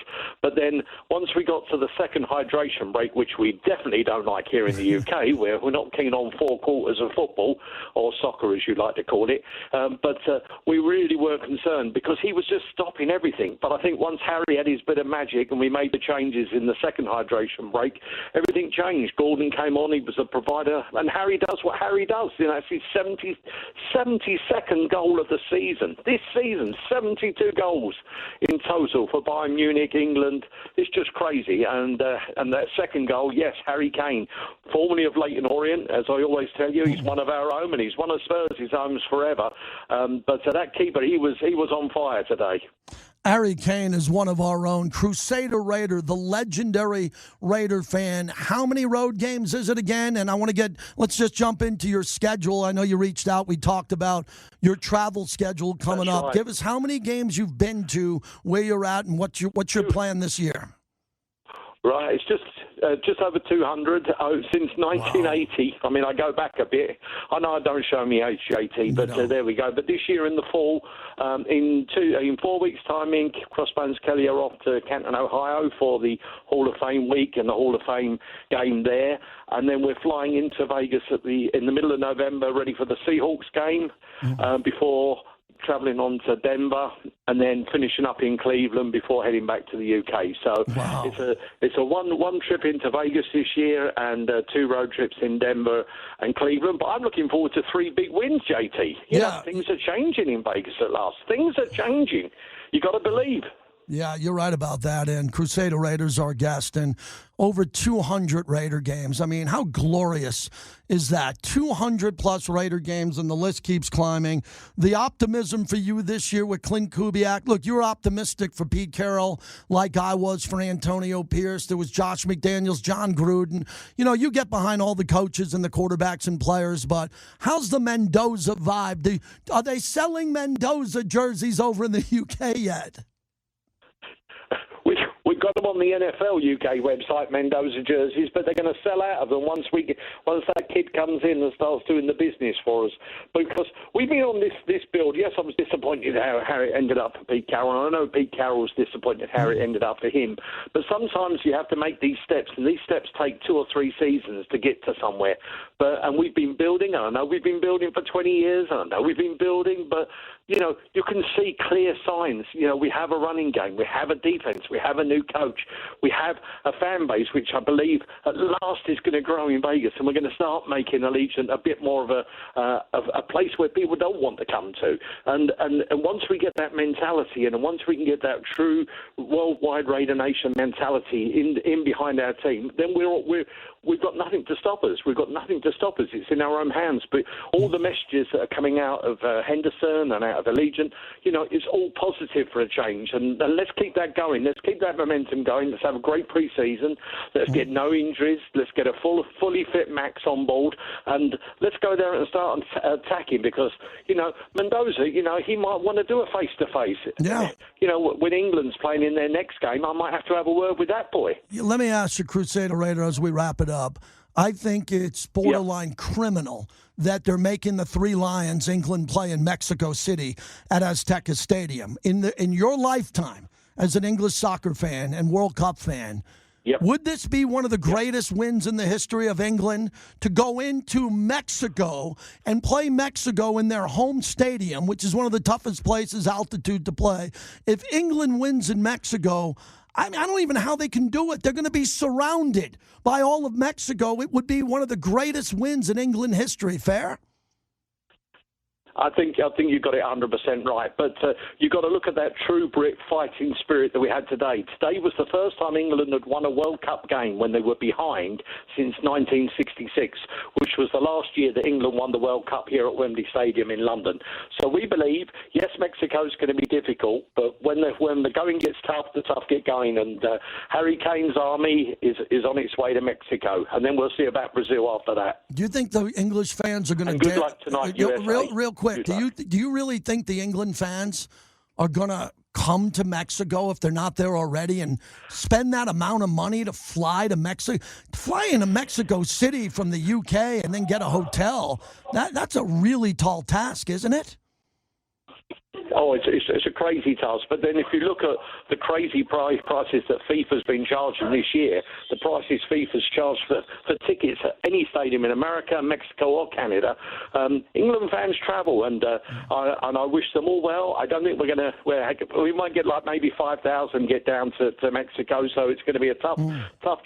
But then once we got to the second hydration break, which we definitely don't like here in the UK, where we're not keen on 4 quarters of football or soccer as you like to call it, but we really were concerned because he was just stopping everything. But I think once Harry had his bit of magic and we made the changes in the second hydration break, everything changed. Gordon came on, he was a provider, and Harry does what Harry does. You know, it's his 72nd goal of the season. This season, 72 goals in total for Bayern Munich, England. It's just crazy. And that second goal, yes, Harry Kane, formerly of Leyton Orient, as I always tell you, he's one of our own, and he's one of Spurs' homes forever. But that keeper, he was on fire today. Harry Kane is one of our own. Crusader Raider, the legendary Raider fan. How many road games is it again? And let's just jump into your schedule. I know you reached out. We talked about your travel schedule coming up. Right. Give us how many games you've been to, where you're at, and what's your plan this year? Right, it's just over 200 since 1980. Wow. I mean, I go back a bit. I know I don't show me age, JT, but there we go. But this year in the fall, in 4 weeks' time, me and Crossbones Kelly are off to Canton, Ohio for the Hall of Fame week and the Hall of Fame game there. And then we're flying into Vegas in the middle of November, ready for the Seahawks game before travelling on to Denver and then finishing up in Cleveland before heading back to the UK. So wow. it's a one trip into Vegas this year and 2 road trips in Denver and Cleveland. But I'm looking forward to 3 big wins, JT. You know, things are changing in Vegas at last. Things are changing. You got to believe. Yeah, you're right about that. And Crusader Raiders, our guest, and over 200 Raider games. I mean, how glorious is that? 200-plus Raider games, and the list keeps climbing. The optimism for you this year with Clint Kubiak. Look, you were optimistic for Pete Carroll like I was for Antonio Pierce. There was Josh McDaniels, John Gruden. You know, you get behind all the coaches and the quarterbacks and players, but how's the Mendoza vibe? Are they selling Mendoza jerseys over in the UK yet? We've got them on the NFL UK website, Mendoza jerseys, but they're going to sell out of them once that kid comes in and starts doing the business for us. Because we've been on this build. Yes, I was disappointed how it ended up for Pete Carroll. And I know Pete Carroll's disappointed how it ended up for him. But sometimes you have to make these steps, and these steps take 2 or 3 seasons to get to somewhere. And we've been building, and I know we've been building for 20 years, and I know we've been building, but you know, you can see clear signs. You know, we have a running game, we have a defense, we have a new coach, we have a fan base, which I believe at last is going to grow in Vegas, and we're going to start making Allegiant a bit more of a place where people don't want to come to. And once we get that mentality, and once we can get that true worldwide Raider Nation mentality in behind our team, then we've got nothing to stop us. We've got nothing to stop us. It's in our own hands. But all the messages that are coming out of Henderson and out of Allegiant, you know, it's all positive for a change. And let's keep that going. Let's keep that momentum going. Let's have a great pre-season. Let's get no injuries. Let's get a fully fit Max on board. And let's go there and start attacking because, you know, Mendoza, you know, he might want to do a face-to-face. Yeah. You know, when England's playing in their next game, I might have to have a word with that boy. Let me ask you, Crusader Raider, as we wrap it up. I think it's borderline criminal that they're making the 3 Lions England play in Mexico City at Azteca Stadium. In your lifetime as an English soccer fan and World Cup fan, would this be one of the greatest wins in the history of England to go into Mexico and play Mexico in their home stadium, which is one of the toughest places altitude to play? If England wins in Mexico, I mean, I don't even know how they can do it. They're going to be surrounded by all of Mexico. It would be one of the greatest wins in England history. Fair? I think you got it 100% right. But you've got to look at that true Brit fighting spirit that we had today. Today was the first time England had won a World Cup game when they were behind since 1966, which was the last year that England won the World Cup here at Wembley Stadium in London. So we believe, yes, Mexico's going to be difficult, but when the going gets tough, the tough get going. And Harry Kane's army is on its way to Mexico. And then we'll see about Brazil after that. Do you think the English fans are going to... Good luck tonight, USA. Real quick, do you really think the England fans are going to come to Mexico if they're not there already and spend that amount of money to fly to Mexico? Fly into Mexico City from the UK and then get a hotel. That's a really tall task, isn't it? Oh, it's a crazy task. But then if you look at the crazy prices that FIFA's been charging this year, the prices FIFA's charged for tickets at any stadium in America, Mexico or Canada, England fans travel, and I wish them all well. I don't think we might get like maybe 5,000 get down to Mexico, so it's going to be a tough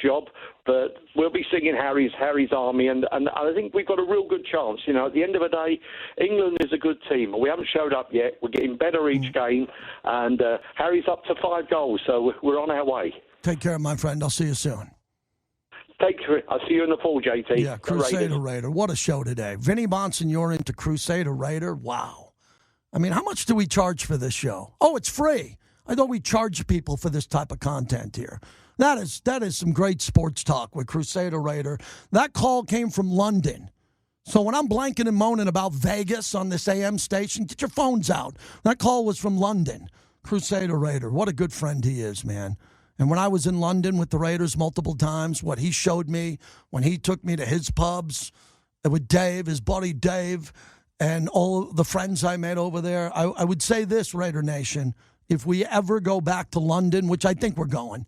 job. But we'll be singing Harry's Army, and I think we've got a real good chance. You know, at the end of the day, England is a good team. We haven't showed up yet. We're getting better each game, and Harry's up to 5 goals, so we're on our way. Take care, my friend. I'll see you soon. Take care. I'll see you in the fall, JT. Yeah, Crusader Raider. What a show today. Vinny Bonsignore into Crusader Raider. Wow. I mean, how much do we charge for this show? Oh, it's free. I thought we charge people for this type of content here. That is some great sports talk with Crusader Raider. That call came from London. So when I'm blanking and moaning about Vegas on this AM station, get your phones out. That call was from London. Crusader Raider. What a good friend he is, man. And when I was in London with the Raiders multiple times, what he showed me when he took me to his pubs with Dave, his buddy Dave, and all the friends I made over there, I would say this, Raider Nation, if we ever go back to London, which I think we're going,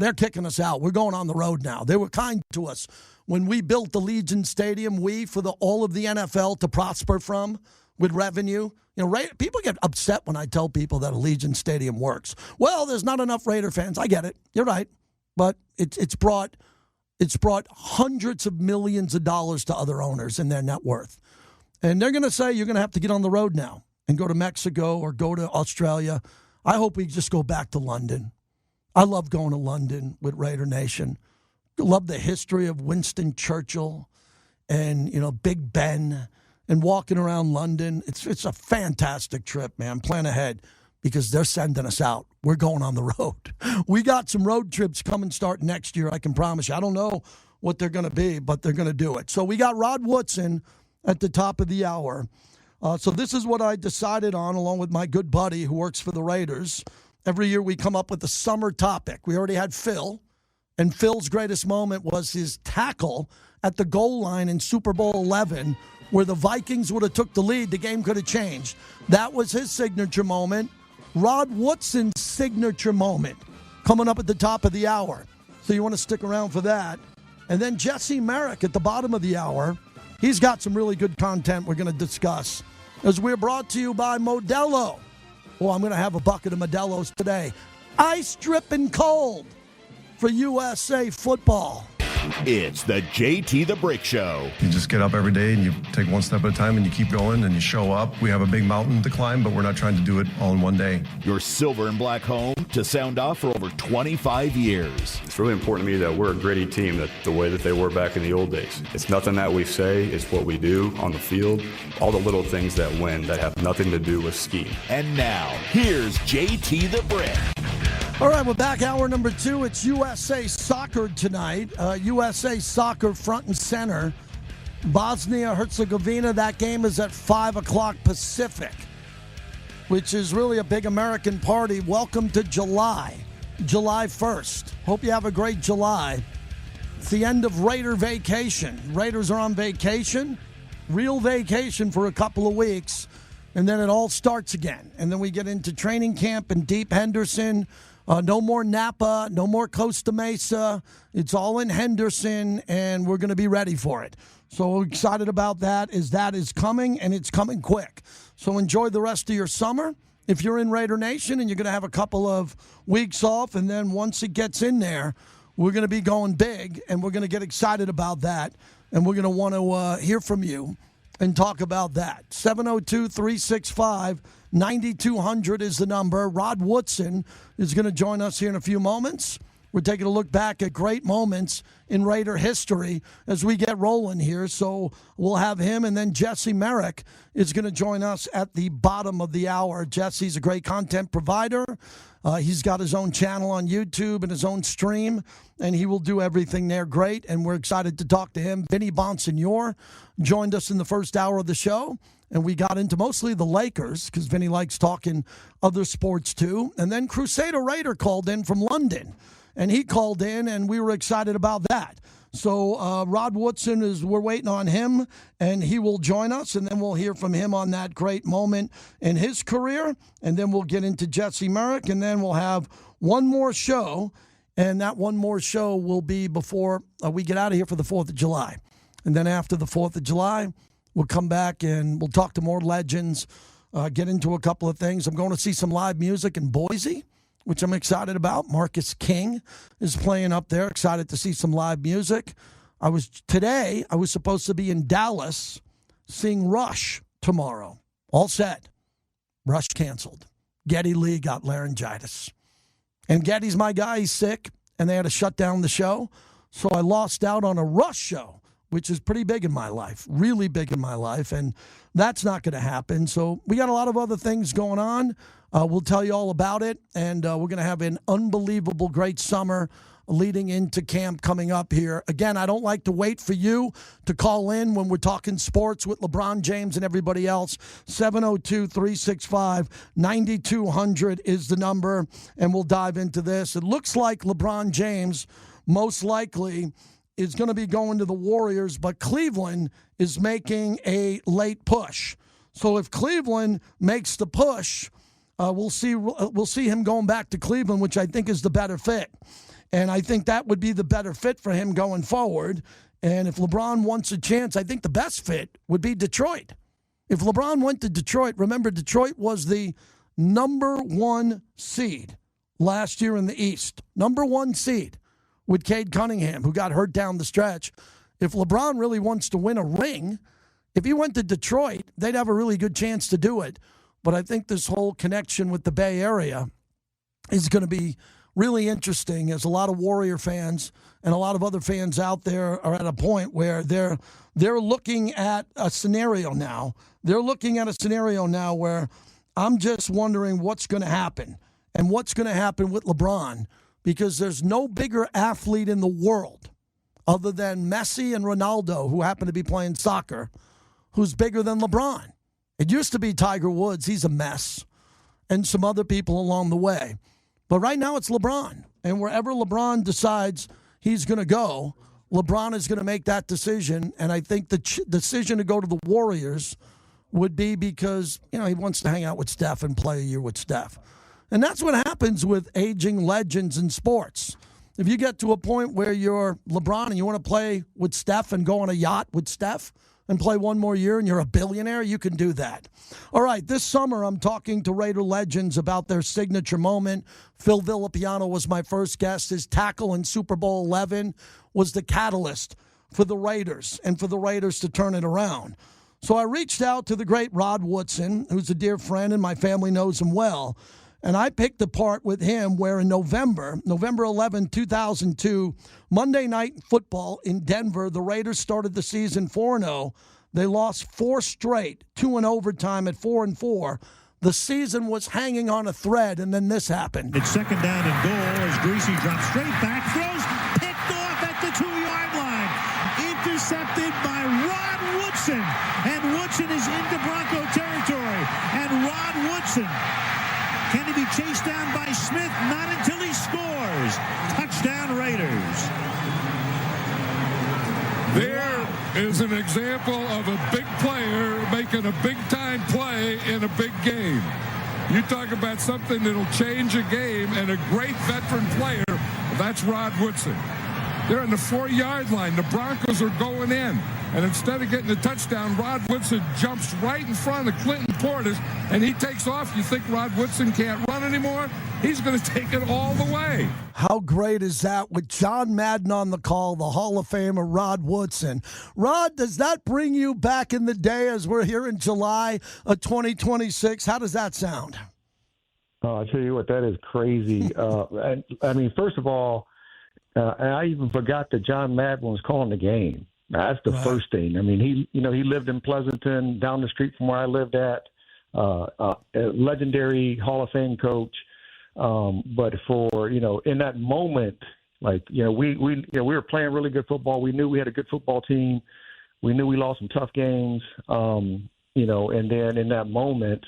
they're kicking us out. We're going on the road now. They were kind to us. When we built the Legion Stadium, for all of the NFL to prosper from with revenue. You know, people get upset when I tell people that a Legion Stadium works. Well, there's not enough Raider fans. I get it. You're right. But it's brought hundreds of millions of dollars to other owners in their net worth. And they're going to say you're going to have to get on the road now and go to Mexico or go to Australia. I hope we just go back to London. I love going to London with Raider Nation. Love the history of Winston Churchill and, Big Ben and walking around London. It's a fantastic trip, man. Plan ahead because they're sending us out. We're going on the road. We got some road trips coming start next year, I can promise you. I don't know what they're going to be, but they're going to do it. So we got Rod Woodson at the top of the hour. So this is what I decided on along with my good buddy who works for the Raiders. Every year we come up with a summer topic. We already had Phil, and Phil's greatest moment was his tackle at the goal line in Super Bowl 11 where the Vikings would have took the lead. The game could have changed. That was his signature moment. Rod Woodson's signature moment coming up at the top of the hour. So you want to stick around for that. And then Jesse Merrick at the bottom of the hour. He's got some really good content we're going to discuss as we're brought to you by Modelo. Oh, I'm going to have a bucket of Modelo's today. Ice dripping cold for USA football. It's the JT the Brick Show. You just get up every day and you take one step at a time and you keep going and you show up. We have a big mountain to climb, but we're not trying to do it all in one day. Your silver and black home to sound off for over 25 years. It's really important to me that we're a gritty team, that the way that they were back in the old days. It's nothing that we say, it's what we do on the field. All the little things that win that have nothing to do with scheme. And now, here's JT the Brick. All right, we're back. Hour number 2. It's USA Soccer tonight. USA Soccer front and center. Bosnia-Herzegovina. That game is at 5 o'clock Pacific, which is really a big American party. Welcome to July 1st. Hope you have a great July. It's the end of Raider vacation. Raiders are on vacation, real vacation for a couple of weeks, and then it all starts again. And then we get into training camp in Deep Henderson. No more Napa, no more Costa Mesa. It's all in Henderson, and we're going to be ready for it. So we're excited about that is coming, and it's coming quick. So enjoy the rest of your summer. If you're in Raider Nation and you're going to have a couple of weeks off, and then once it gets in there, we're going to be going big, and we're going to get excited about that, and we're going to want to hear from you and talk about that. 702-365-9200 is the number. Rod Woodson is going to join us here in a few moments. We're taking a look back at great moments in Raider history as we get rolling here. So we'll have him, and then Jesse Merrick is going to join us at the bottom of the hour. Jesse's a great content provider. He's got his own channel on YouTube and his own stream, and he will do everything there great, and we're excited to talk to him. Vinny Bonsignore joined us in the first hour of the show, and we got into mostly the Lakers because Vinny likes talking other sports too. And then Crusader Raider called in from London, and he called in, and we were excited about that. So Rod Woodson, we're waiting on him, and he will join us, and then we'll hear from him on that great moment in his career, and then we'll get into Jesse Merrick, and then we'll have one more show, and that one more show will be before we get out of here for the 4th of July. And then after the 4th of July, we'll come back, and we'll talk to more legends, get into a couple of things. I'm going to see some live music in Boise, which I'm excited about. Marcus King is playing up there. Excited to see some live music. Today I was supposed to be in Dallas seeing Rush tomorrow. All set. Rush canceled. Geddy Lee got laryngitis. And Geddy's my guy. He's sick, and they had to shut down the show. So I lost out on a Rush show, which is pretty big in my life, really big in my life, and that's not going to happen. So we got a lot of other things going on. We'll tell you all about it, and we're going to have an unbelievable great summer leading into camp coming up here. Again, I don't like to wait for you to call in when we're talking sports with LeBron James and everybody else. 702-365-9200 is the number, and we'll dive into this. It looks like LeBron James most likely is going to be going to the Warriors, but Cleveland is making a late push. So if Cleveland makes the push, we'll see him going back to Cleveland, which I think is the better fit. And I think that would be the better fit for him going forward. And if LeBron wants a chance, I think the best fit would be Detroit. If LeBron went to Detroit, remember Detroit was the number 1 seed last year in the East. Number 1 seed with Cade Cunningham, who got hurt down the stretch. If LeBron really wants to win a ring, if he went to Detroit, they'd have a really good chance to do it. But I think this whole connection with the Bay Area is going to be really interesting, as a lot of Warrior fans and a lot of other fans out there are at a point where they're looking at a scenario now. They're looking at a scenario now where I'm just wondering what's going to happen and what's going to happen with LeBron, because there's no bigger athlete in the world other than Messi and Ronaldo, who happen to be playing soccer, who's bigger than LeBron. It used to be Tiger Woods. He's a mess. And some other people along the way. But right now it's LeBron. And wherever LeBron decides he's going to go, LeBron is going to make that decision. And I think the decision to go to the Warriors would be because, he wants to hang out with Steph and play a year with Steph. And that's what happens with aging legends in sports. If you get to a point where you're LeBron and you want to play with Steph and go on a yacht with Steph and play one more year and you're a billionaire, you can do that. All right, this summer I'm talking to Raider legends about their signature moment. Phil Villapiano was my first guest. His tackle in Super Bowl 11 was the catalyst for the Raiders and for the Raiders to turn it around. So I reached out to the great Rod Woodson, who's a dear friend and my family knows him well. And I picked a part with him where in November 11, 2002, Monday Night Football in Denver, the Raiders started the season 4-0. They lost 4 straight, 2 in overtime at 4-4. The season was hanging on a thread, and then this happened. It's second down and goal as Greasy drops straight back, throws, picked off at the 2-yard line. Intercepted by Rod Woodson. And Woodson is into Bronco territory. And Rod Woodson, can he be chased down by Smith? Not until he scores. Touchdown Raiders. There is an example of a big player making a big-time play in a big game. You talk about something that'll change a game and a great veteran player, that's Rod Woodson. They're on the 4-yard line. The Broncos are going in. And instead of getting the touchdown, Rod Woodson jumps right in front of Clinton Portis, and he takes off. You think Rod Woodson can't run anymore? He's going to take it all the way. How great is that with John Madden on the call, the Hall of Famer Rod Woodson. Rod, does that bring you back in the day as we're here in July of 2026? How does that sound? Oh, I tell you what, that is crazy. I mean, first of all, and I even forgot that John Madden was calling the game. That's the first thing. I mean, he lived in Pleasanton, down the street from where I lived at. A legendary Hall of Fame coach. But for in that moment, we were playing really good football. We knew we had a good football team. We knew we lost some tough games. And then in that moment,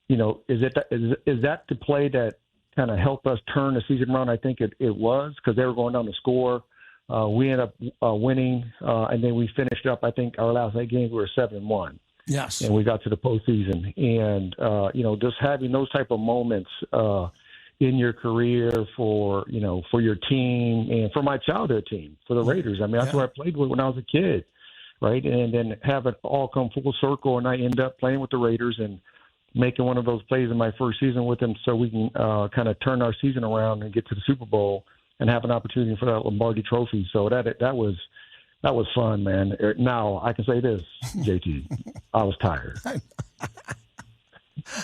is that the play that kind of helped us turn the season around? I think it was, because they were going down to score. We ended up winning, and then we finished up. I think our last 8 games we were 7-1. Yes, and we got to the postseason. And just having those type of moments in your career for your team and for my childhood team, for the Raiders. I mean, that's where I played with when I was a kid, right? And then have it all come full circle, and I end up playing with the Raiders and making one of those plays in my first season with them, so we can kind of turn our season around and get to the Super Bowl and have an opportunity for that Lombardi Trophy. So that was fun, man. Now I can say this, JT, I was tired.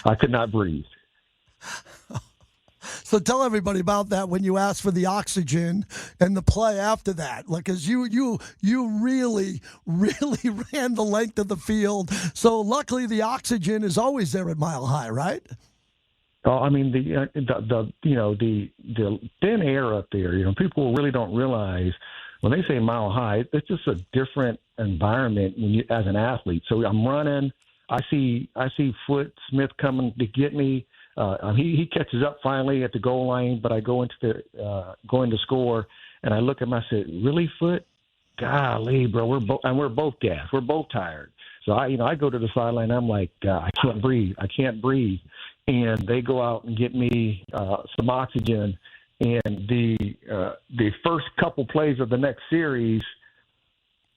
I could not breathe. So tell everybody about that when you asked for the oxygen and the play after that, because you really ran the length of the field. So luckily the oxygen is always there at Mile High, right? Oh, I mean the thin air up there. People really don't realize when they say Mile High, it's just a different environment as an athlete. So I'm running, I see Foote Smith coming to get me. He catches up finally at the goal line, but I go into to score, and I look at him. I said, "Really, Foote? Golly, bro, we're both gassed. We're both tired." So I go to the sideline. I'm like, I can't breathe. And they go out and get me some oxygen. And the first couple plays of the next series,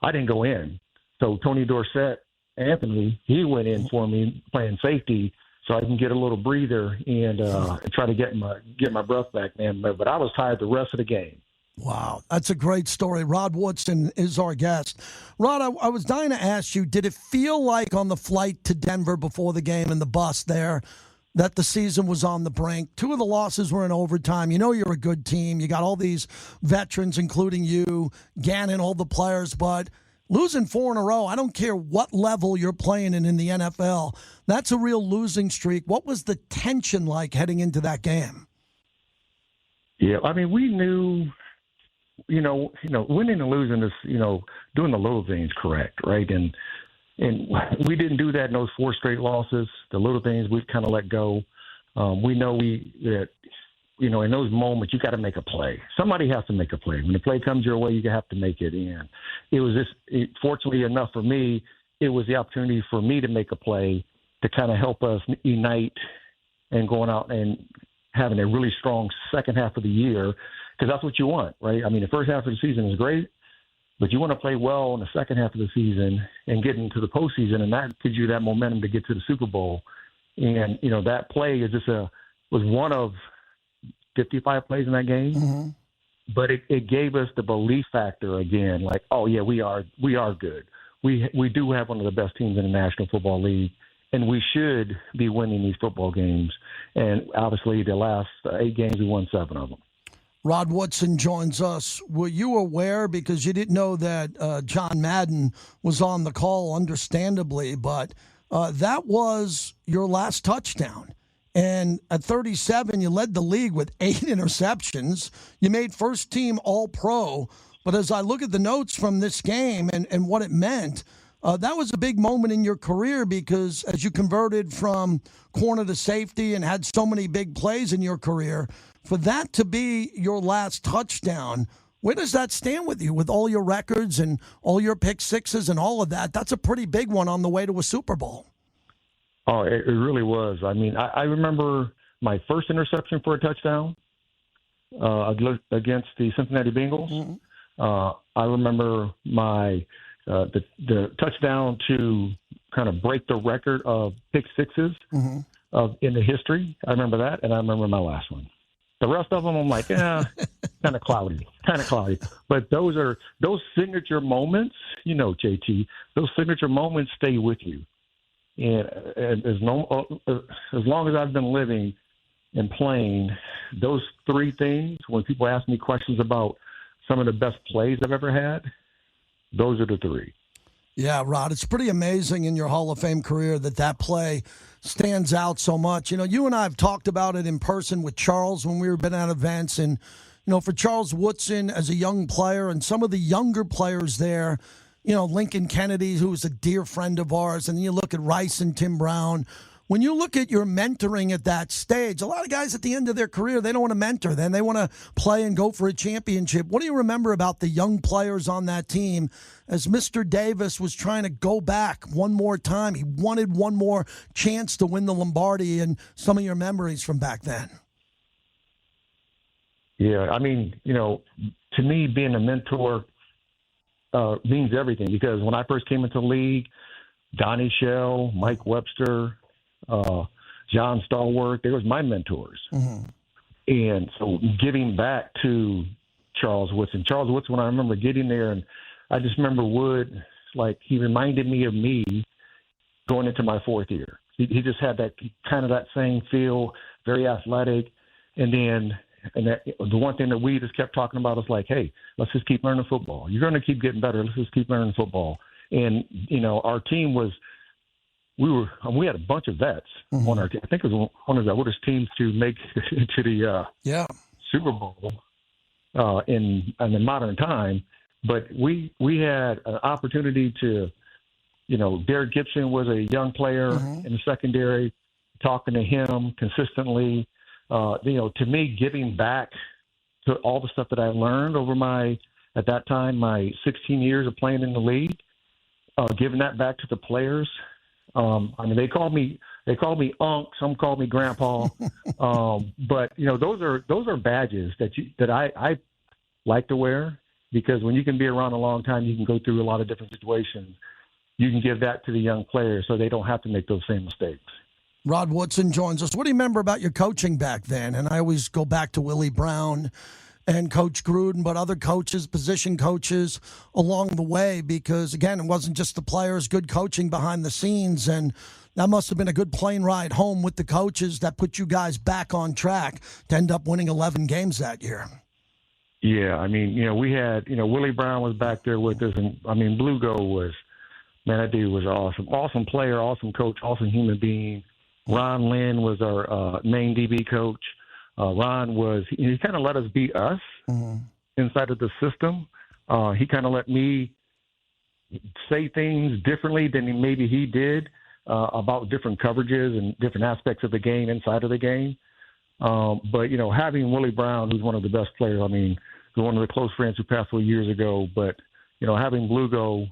I didn't go in. So Tony Dorsett, Anthony, he went in for me playing safety, so I can get a little breather and try to get my breath back, man. But I was tired the rest of the game. Wow, that's a great story. Rod Woodson is our guest. Rod, I was dying to ask you, did it feel like on the flight to Denver before the game in the bus there that the season was on the brink? 2 of the losses were in overtime. You're a good team. You got all these veterans, including you, Gannon, all the players, but losing 4 in a row, I don't care what level you're playing in the NFL, that's a real losing streak. What was the tension like heading into that game? Yeah, I mean, we knew, winning and losing is, doing the little things correct, right? And we didn't do that in those 4 straight losses. The little things we kind of let go. We know that in those moments, you got to make a play. Somebody has to make a play. When the play comes your way, you have to make it in. It was fortunately enough for me, it was the opportunity for me to make a play to kind of help us unite and going out and having a really strong second half of the year, because that's what you want, right? I mean, the first half of the season is great, but you want to play well in the second half of the season and get into the postseason, and that gives you that momentum to get to the Super Bowl. And, that play is was one of 55 plays in that game, mm-hmm. But it gave us the belief factor again, like, oh yeah, we are good. We do have one of the best teams in the National Football League, and we should be winning these football games. And obviously, the last 8 games, we won 7 of them. Rod Woodson joins us. Were you aware, because you didn't know that John Madden was on the call, understandably, but that was your last touchdown. And at 37, you led the league with 8 interceptions. You made first team All-Pro. But as I look at the notes from this game and what it meant, that was a big moment in your career, because as you converted from corner to safety and had so many big plays in your career, for that to be your last touchdown, where does that stand with you, with all your records and all your pick sixes and all of that? That's a pretty big one on the way to a Super Bowl. Oh, it really was. I mean, I remember my first interception for a touchdown against the Cincinnati Bengals. Mm-hmm. I remember my the touchdown to kind of break the record of pick sixes mm-hmm. In the history. I remember that, and I remember my last one. The rest of them, I'm like, kind of cloudy. But those signature moments, JT, those signature moments stay with you. And as long as I've been living and playing, those 3 things, when people ask me questions about some of the best plays I've ever had, those are the three. Yeah, Rod, it's pretty amazing in your Hall of Fame career that play stands out so much. You know, you and I have talked about it in person with Charles when we were been at events. And, you know, for Charles Woodson as a young player and some of the younger players there, you know, Lincoln Kennedy, who was a dear friend of ours, and then you look at Rice and Tim Brown. When you look at your mentoring at that stage, a lot of guys at the end of their career, they don't want to mentor. Then they want to play and go for a championship. What do you remember about the young players on that team as Mr. Davis was trying to go back one more time? He wanted one more chance to win the Lombardi, and some of your memories from back then. Yeah, I mean, you know, to me, being a mentor means everything, because when I first came into the league, Donnie Shell, Mike Webster, John Stallworth, they was my mentors. Mm-hmm. And so giving back to Charles Woodson, when I remember getting there, and I just remember Wood, like, he reminded me of me going into my fourth year. He just had that kind of that same feel, very athletic. And the one thing that we just kept talking about is like, hey, let's just keep learning football. You're going to keep getting better. Let's just keep learning football. And, you know, our team was, we had a bunch of vets on our team. I think it was one of the oldest teams to make it to the Super Bowl in the modern time. But we had an opportunity to, you know, Derek Gibson was a young player in the secondary, talking to him consistently. You know, to me, giving back to all the stuff that I learned over at that time, my 16 years of playing in the league, giving that back to the players. I mean, they called me Unc. Some called me Grandpa. But you know, those are badges that I like to wear, because when you can be around a long time, you can go through a lot of different situations. You can give that to the young players so they don't have to make those same mistakes. Rod Woodson joins us. What do you remember about your coaching back then? And I always go back to Willie Brown and Coach Gruden, but other coaches, position coaches along the way, because, again, it wasn't just the players, good coaching behind the scenes, and that must have been a good plane ride home with the coaches that put you guys back on track to end up winning 11 games that year. Yeah, I mean, you know, we had, you know, Willie Brown was back there with us, and, I mean, Blue Gold was, man, that dude was awesome. Awesome player, awesome coach, awesome human being. Ron Lynn was our main DB coach. Ron he kind of let us be us inside of the system. He kind of let me say things differently than maybe he did about different coverages and different aspects of the game inside of the game. But, you know, having Willie Brown, who's one of the best players, I mean, one of the close friends who passed away years ago, but, you know, having Blugo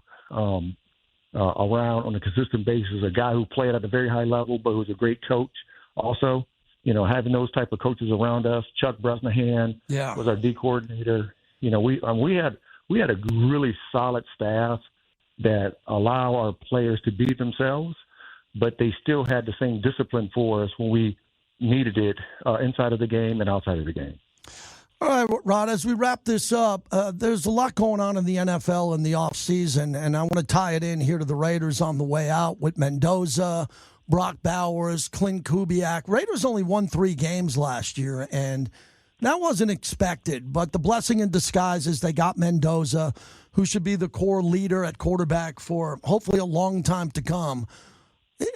around on a consistent basis, a guy who played at a very high level, but who was a great coach also. You know, having those type of coaches around us. Chuck Bresnahan was our D coordinator. You know, we had a really solid staff that allow our players to be themselves, but they still had the same discipline for us when we needed it inside of the game and outside of the game. All right, Rod, as we wrap this up, there's a lot going on in the NFL in the offseason, and I want to tie it in here to the Raiders on the way out with Mendoza, Brock Bowers, Clint Kubiak. Raiders only won 3 games last year, and that wasn't expected. But the blessing in disguise is they got Mendoza, who should be the core leader at quarterback for hopefully a long time to come.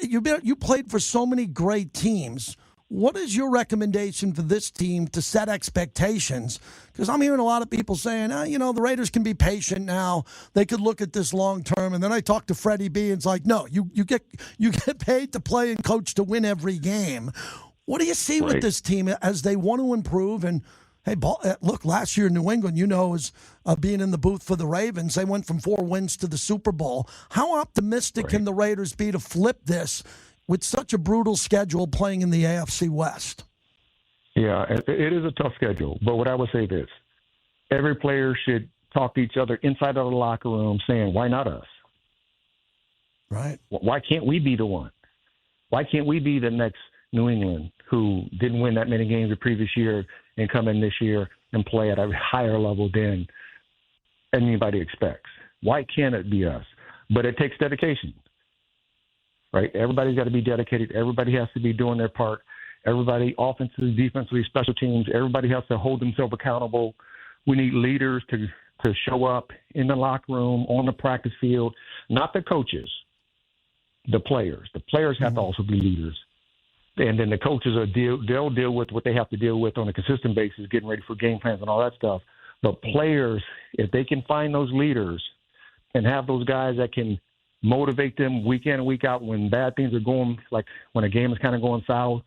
You played for so many great teams. What is your recommendation for this team to set expectations? Because I'm hearing a lot of people saying, you know, the Raiders can be patient now. They could look at this long term. And then I talked to Freddie B. and it's like, no, you get paid to play and coach to win every game. What do you see with this team as they want to improve? And hey, look, last year in New England, you know, is being in the booth for the Ravens. They went from 4 wins to the Super Bowl. How optimistic can the Raiders be to flip this with such a brutal schedule playing in the AFC West? Yeah, it is a tough schedule. But what I would say this, every player should talk to each other inside of the locker room saying, why not us? Right. Why can't we be the one? Why can't we be the next New England who didn't win that many games the previous year and come in this year and play at a higher level than anybody expects? Why can't it be us? But it takes dedication. Right? Everybody's got to be dedicated. Everybody has to be doing their part. Everybody, offensively, defensively, special teams, everybody has to hold themselves accountable. We need leaders to show up in the locker room, on the practice field, not the coaches, the players. The players have to also be leaders. And then the coaches they'll deal with what they have to deal with on a consistent basis, getting ready for game plans and all that stuff. But players, if they can find those leaders and have those guys that can motivate them week in and week out when bad things are going, like when a game is kind of going south,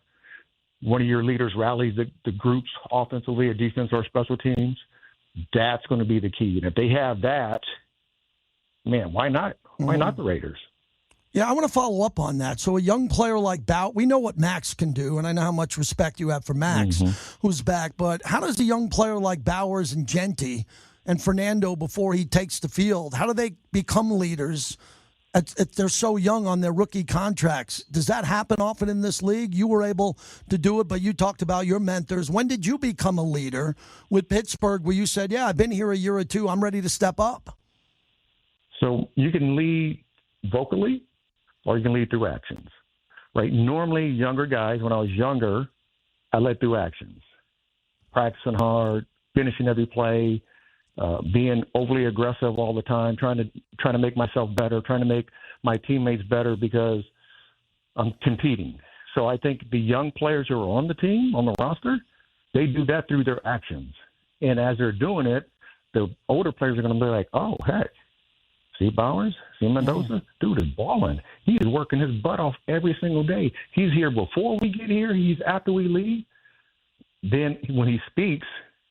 one of your leaders rallies the groups offensively or defense or special teams, that's going to be the key. And if they have that, man, why not? Why not the Raiders? Yeah, I want to follow up on that. So a young player like Bow, we know what Max can do, and I know how much respect you have for Max, who's back. But how does a young player like Bowers and Genty and Fernando, before he takes the field, how do they become leaders if they're so young on their rookie contracts? Does that happen often in this league? You were able to do it, but you talked about your mentors. When did you become a leader with Pittsburgh where you said, yeah, I've been here a year or two, I'm ready to step up? So you can lead vocally, or you can lead through actions, right? Normally, younger guys, when I was younger, I led through actions, practicing hard, finishing every play, being overly aggressive all the time, trying to make myself better, trying to make my teammates better because I'm competing. So I think the young players who are on the team, on the roster, they do that through their actions. And as they're doing it, the older players are going to be like, oh, heck. See Bowers? See Mendoza? Dude is balling. He is working his butt off every single day. He's here before we get here. He's after we leave. Then when he speaks,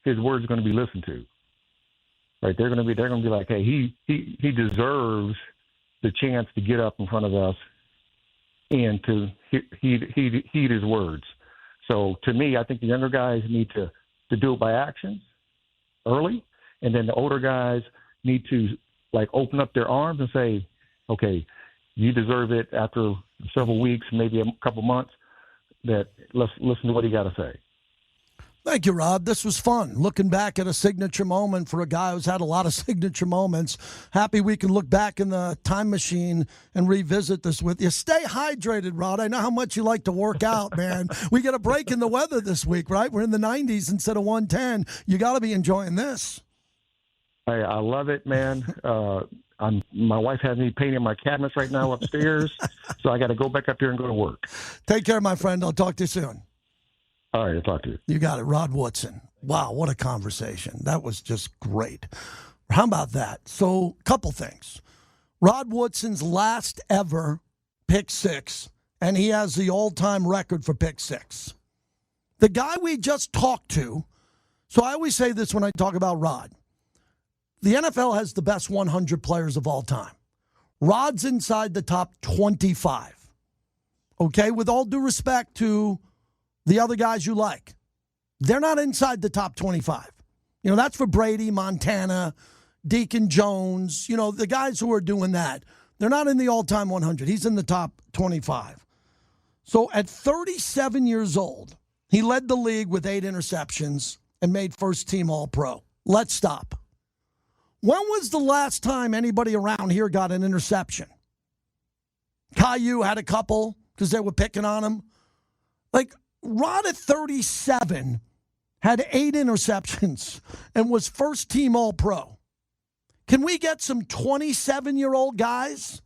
his words are going to be listened to. Right? They're going to be like, hey, he deserves the chance to get up in front of us and to heed his words. So to me, I think the younger guys need to do it by actions early, and then the older guys need to open up their arms and say, okay, you deserve it after several weeks, maybe a couple months, that let's listen to what he got to say. Thank you, Rod. This was fun. Looking back at a signature moment for a guy who's had a lot of signature moments. Happy we can look back in the time machine and revisit this with you. Stay hydrated, Rod. I know how much you like to work out, man. We get a break in the weather this week, right? We're in the 90s instead of 110. You got to be enjoying this. I love it, man. My wife has me painting my cabinets right now upstairs, so I got to go back up here and go to work. Take care, my friend. I'll talk to you soon. All right, I'll talk to you. You got it, Rod Woodson. Wow, what a conversation. That was just great. How about that? So, couple things. Rod Woodson's last ever pick six, and he has the all-time record for pick six. The guy we just talked to, so I always say this when I talk about Rod. The NFL has the best 100 players of all time. Rod's inside the top 25. Okay, with all due respect to the other guys you like, they're not inside the top 25. You know, that's for Brady, Montana, Deacon Jones, you know, the guys who are doing that. They're not in the all-time 100. He's in the top 25. So at 37 years old, he led the league with 8 interceptions and made first-team All-Pro. Let's stop. When was the last time anybody around here got an interception? Caillou had a couple because they were picking on him. Rod at 37 had 8 interceptions and was first-team All-Pro. Can we get some 27-year-old guys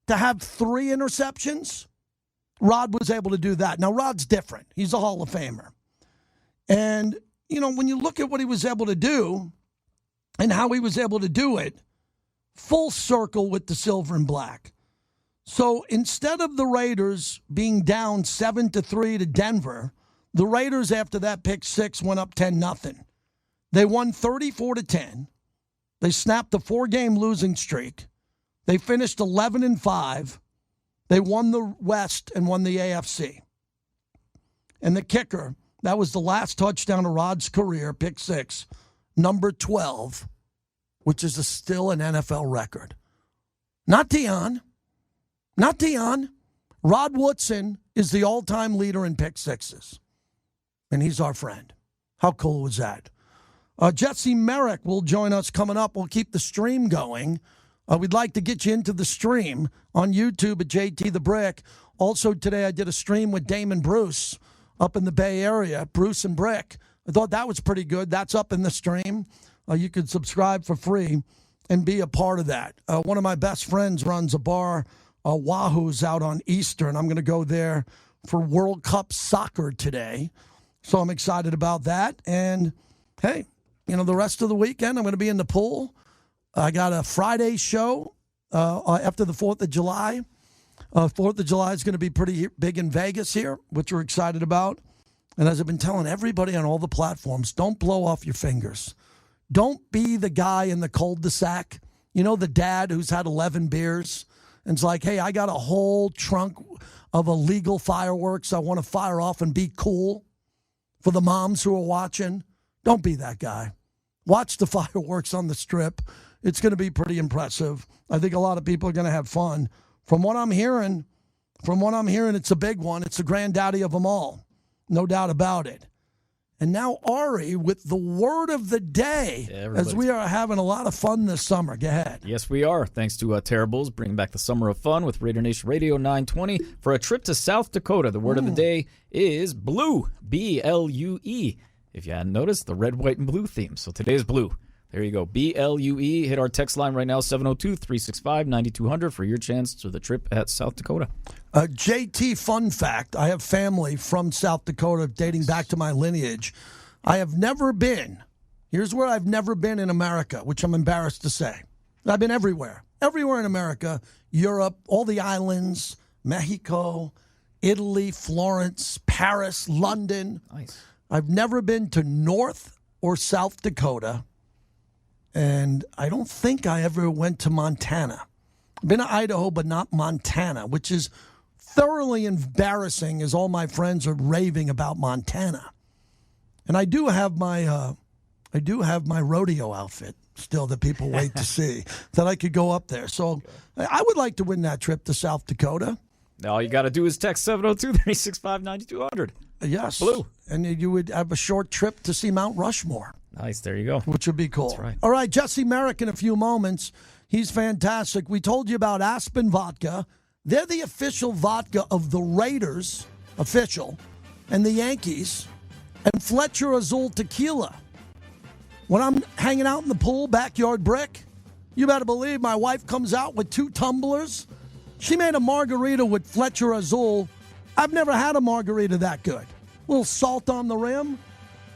to have 3 interceptions? Rod was able to do that. Now, Rod's different. He's a Hall of Famer. And, you know, when you look at what he was able to do and how he was able to do it, full circle with the silver and black. So instead of the Raiders being down 7-3 to Denver, the Raiders after that pick six went up 10-0. They won 34-10. They snapped a 4-game losing streak. They finished 11-5. They won the West and won the AFC. And the kicker, that was the last touchdown of Rod's career, pick six, number 12, which is still an NFL record. Not Deion. Not Deion. Rod Woodson is the all-time leader in pick sixes. And he's our friend. How cool was that? Jesse Merrick will join us coming up. We'll keep the stream going. We'd like to get you into the stream on YouTube at JT the Brick. Also today I did a stream with Damon Bruce up in the Bay Area, Bruce and Brick. I thought that was pretty good. That's up in the stream. You could subscribe for free and be a part of that. One of my best friends runs a bar, Wahoo's, out on Eastern. I'm going to go there for World Cup soccer today. So I'm excited about that. And, hey, the rest of the weekend I'm going to be in the pool. I got a Friday show after the 4th of July. 4th of July is going to be pretty big in Vegas here, which we're excited about. And as I've been telling everybody on all the platforms, don't blow off your fingers. Don't be the guy in the cul-de-sac, the dad who's had 11 beers and it's like, hey, I got a whole trunk of illegal fireworks I want to fire off and be cool for the moms who are watching. Don't be that guy. Watch the fireworks on the Strip. It's going to be pretty impressive. I think a lot of people are going to have fun. From what I'm hearing, it's a big one. It's the granddaddy of them all. No doubt about it. And now Ari with the word of the day, as we are having a lot of fun this summer. Go ahead. Yes, we are. Thanks to Terribles, bringing back the summer of fun with Raider Nation Radio 920 for a trip to South Dakota. The word of the day is blue, B-L-U-E. If you hadn't noticed, the red, white, and blue theme. So today's blue. There you go. B-L-U-E. Hit our text line right now, 702-365-9200 for your chance to the trip at South Dakota. JT, fun fact. I have family from South Dakota dating back to my lineage. I have never been. Here's where I've never been in America, which I'm embarrassed to say. I've been everywhere. Everywhere in America, Europe, all the islands, Mexico, Italy, Florence, Paris, London. Nice. I've never been to North or South Dakota. And I don't think I ever went to Montana. I've been to Idaho, but not Montana, which is thoroughly embarrassing as all my friends are raving about Montana. And I do have my rodeo outfit still that people wait to see, that I could go up there. So I would like to win that trip to South Dakota. All you got to do is text 702-365-9200. Yes. Blue. And you would have a short trip to see Mount Rushmore. Nice. There you go. Which would be cool. That's right. All right, Jesse Merrick in a few moments. He's fantastic. We told you about Aspen Vodka. They're the official vodka of the Raiders, and the Yankees, and Fletcher Azul Tequila. When I'm hanging out in the pool, backyard brick, you better believe my wife comes out with 2 tumblers. She made a margarita with Fletcher Azul. I've never had a margarita that good. A little salt on the rim.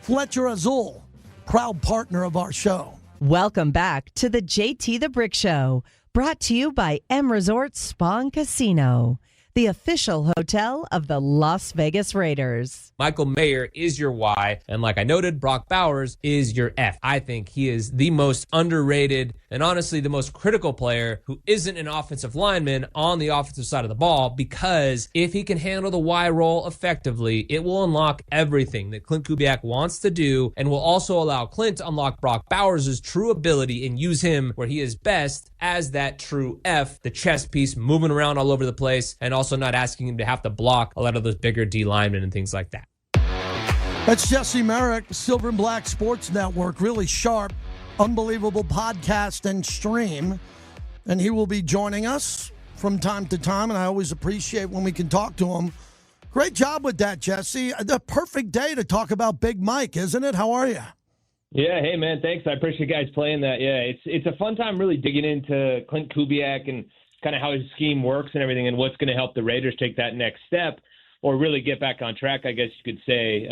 Fletcher Azul, proud partner of our show. Welcome back to the JT the Brick Show, brought to you by M Resort Spa and Casino, the official hotel of the Las Vegas Raiders. Michael Mayer is your Y, and like I noted, Brock Bowers is your F. I think he is the most underrated and honestly the most critical player who isn't an offensive lineman on the offensive side of the ball, because if he can handle the Y role effectively, it will unlock everything that Clint Kubiak wants to do, and will also allow Clint to unlock Brock Bowers' true ability and use him where he is best as that true F, the chess piece moving around all over the place, and also not asking him to have to block a lot of those bigger D linemen and things like that. That's Jesse Merrick, Silver and Black Sports Network. Really sharp, unbelievable podcast and stream. And he will be joining us from time to time, and I always appreciate when we can talk to him. Great job with that, Jesse. The perfect day to talk about Big Mike, isn't it? How are you? Yeah, hey, man, thanks. I appreciate you guys playing that. Yeah, it's a fun time really digging into Clint Kubiak and kind of how his scheme works and everything, and what's going to help the Raiders take that next step or really get back on track, I guess you could say.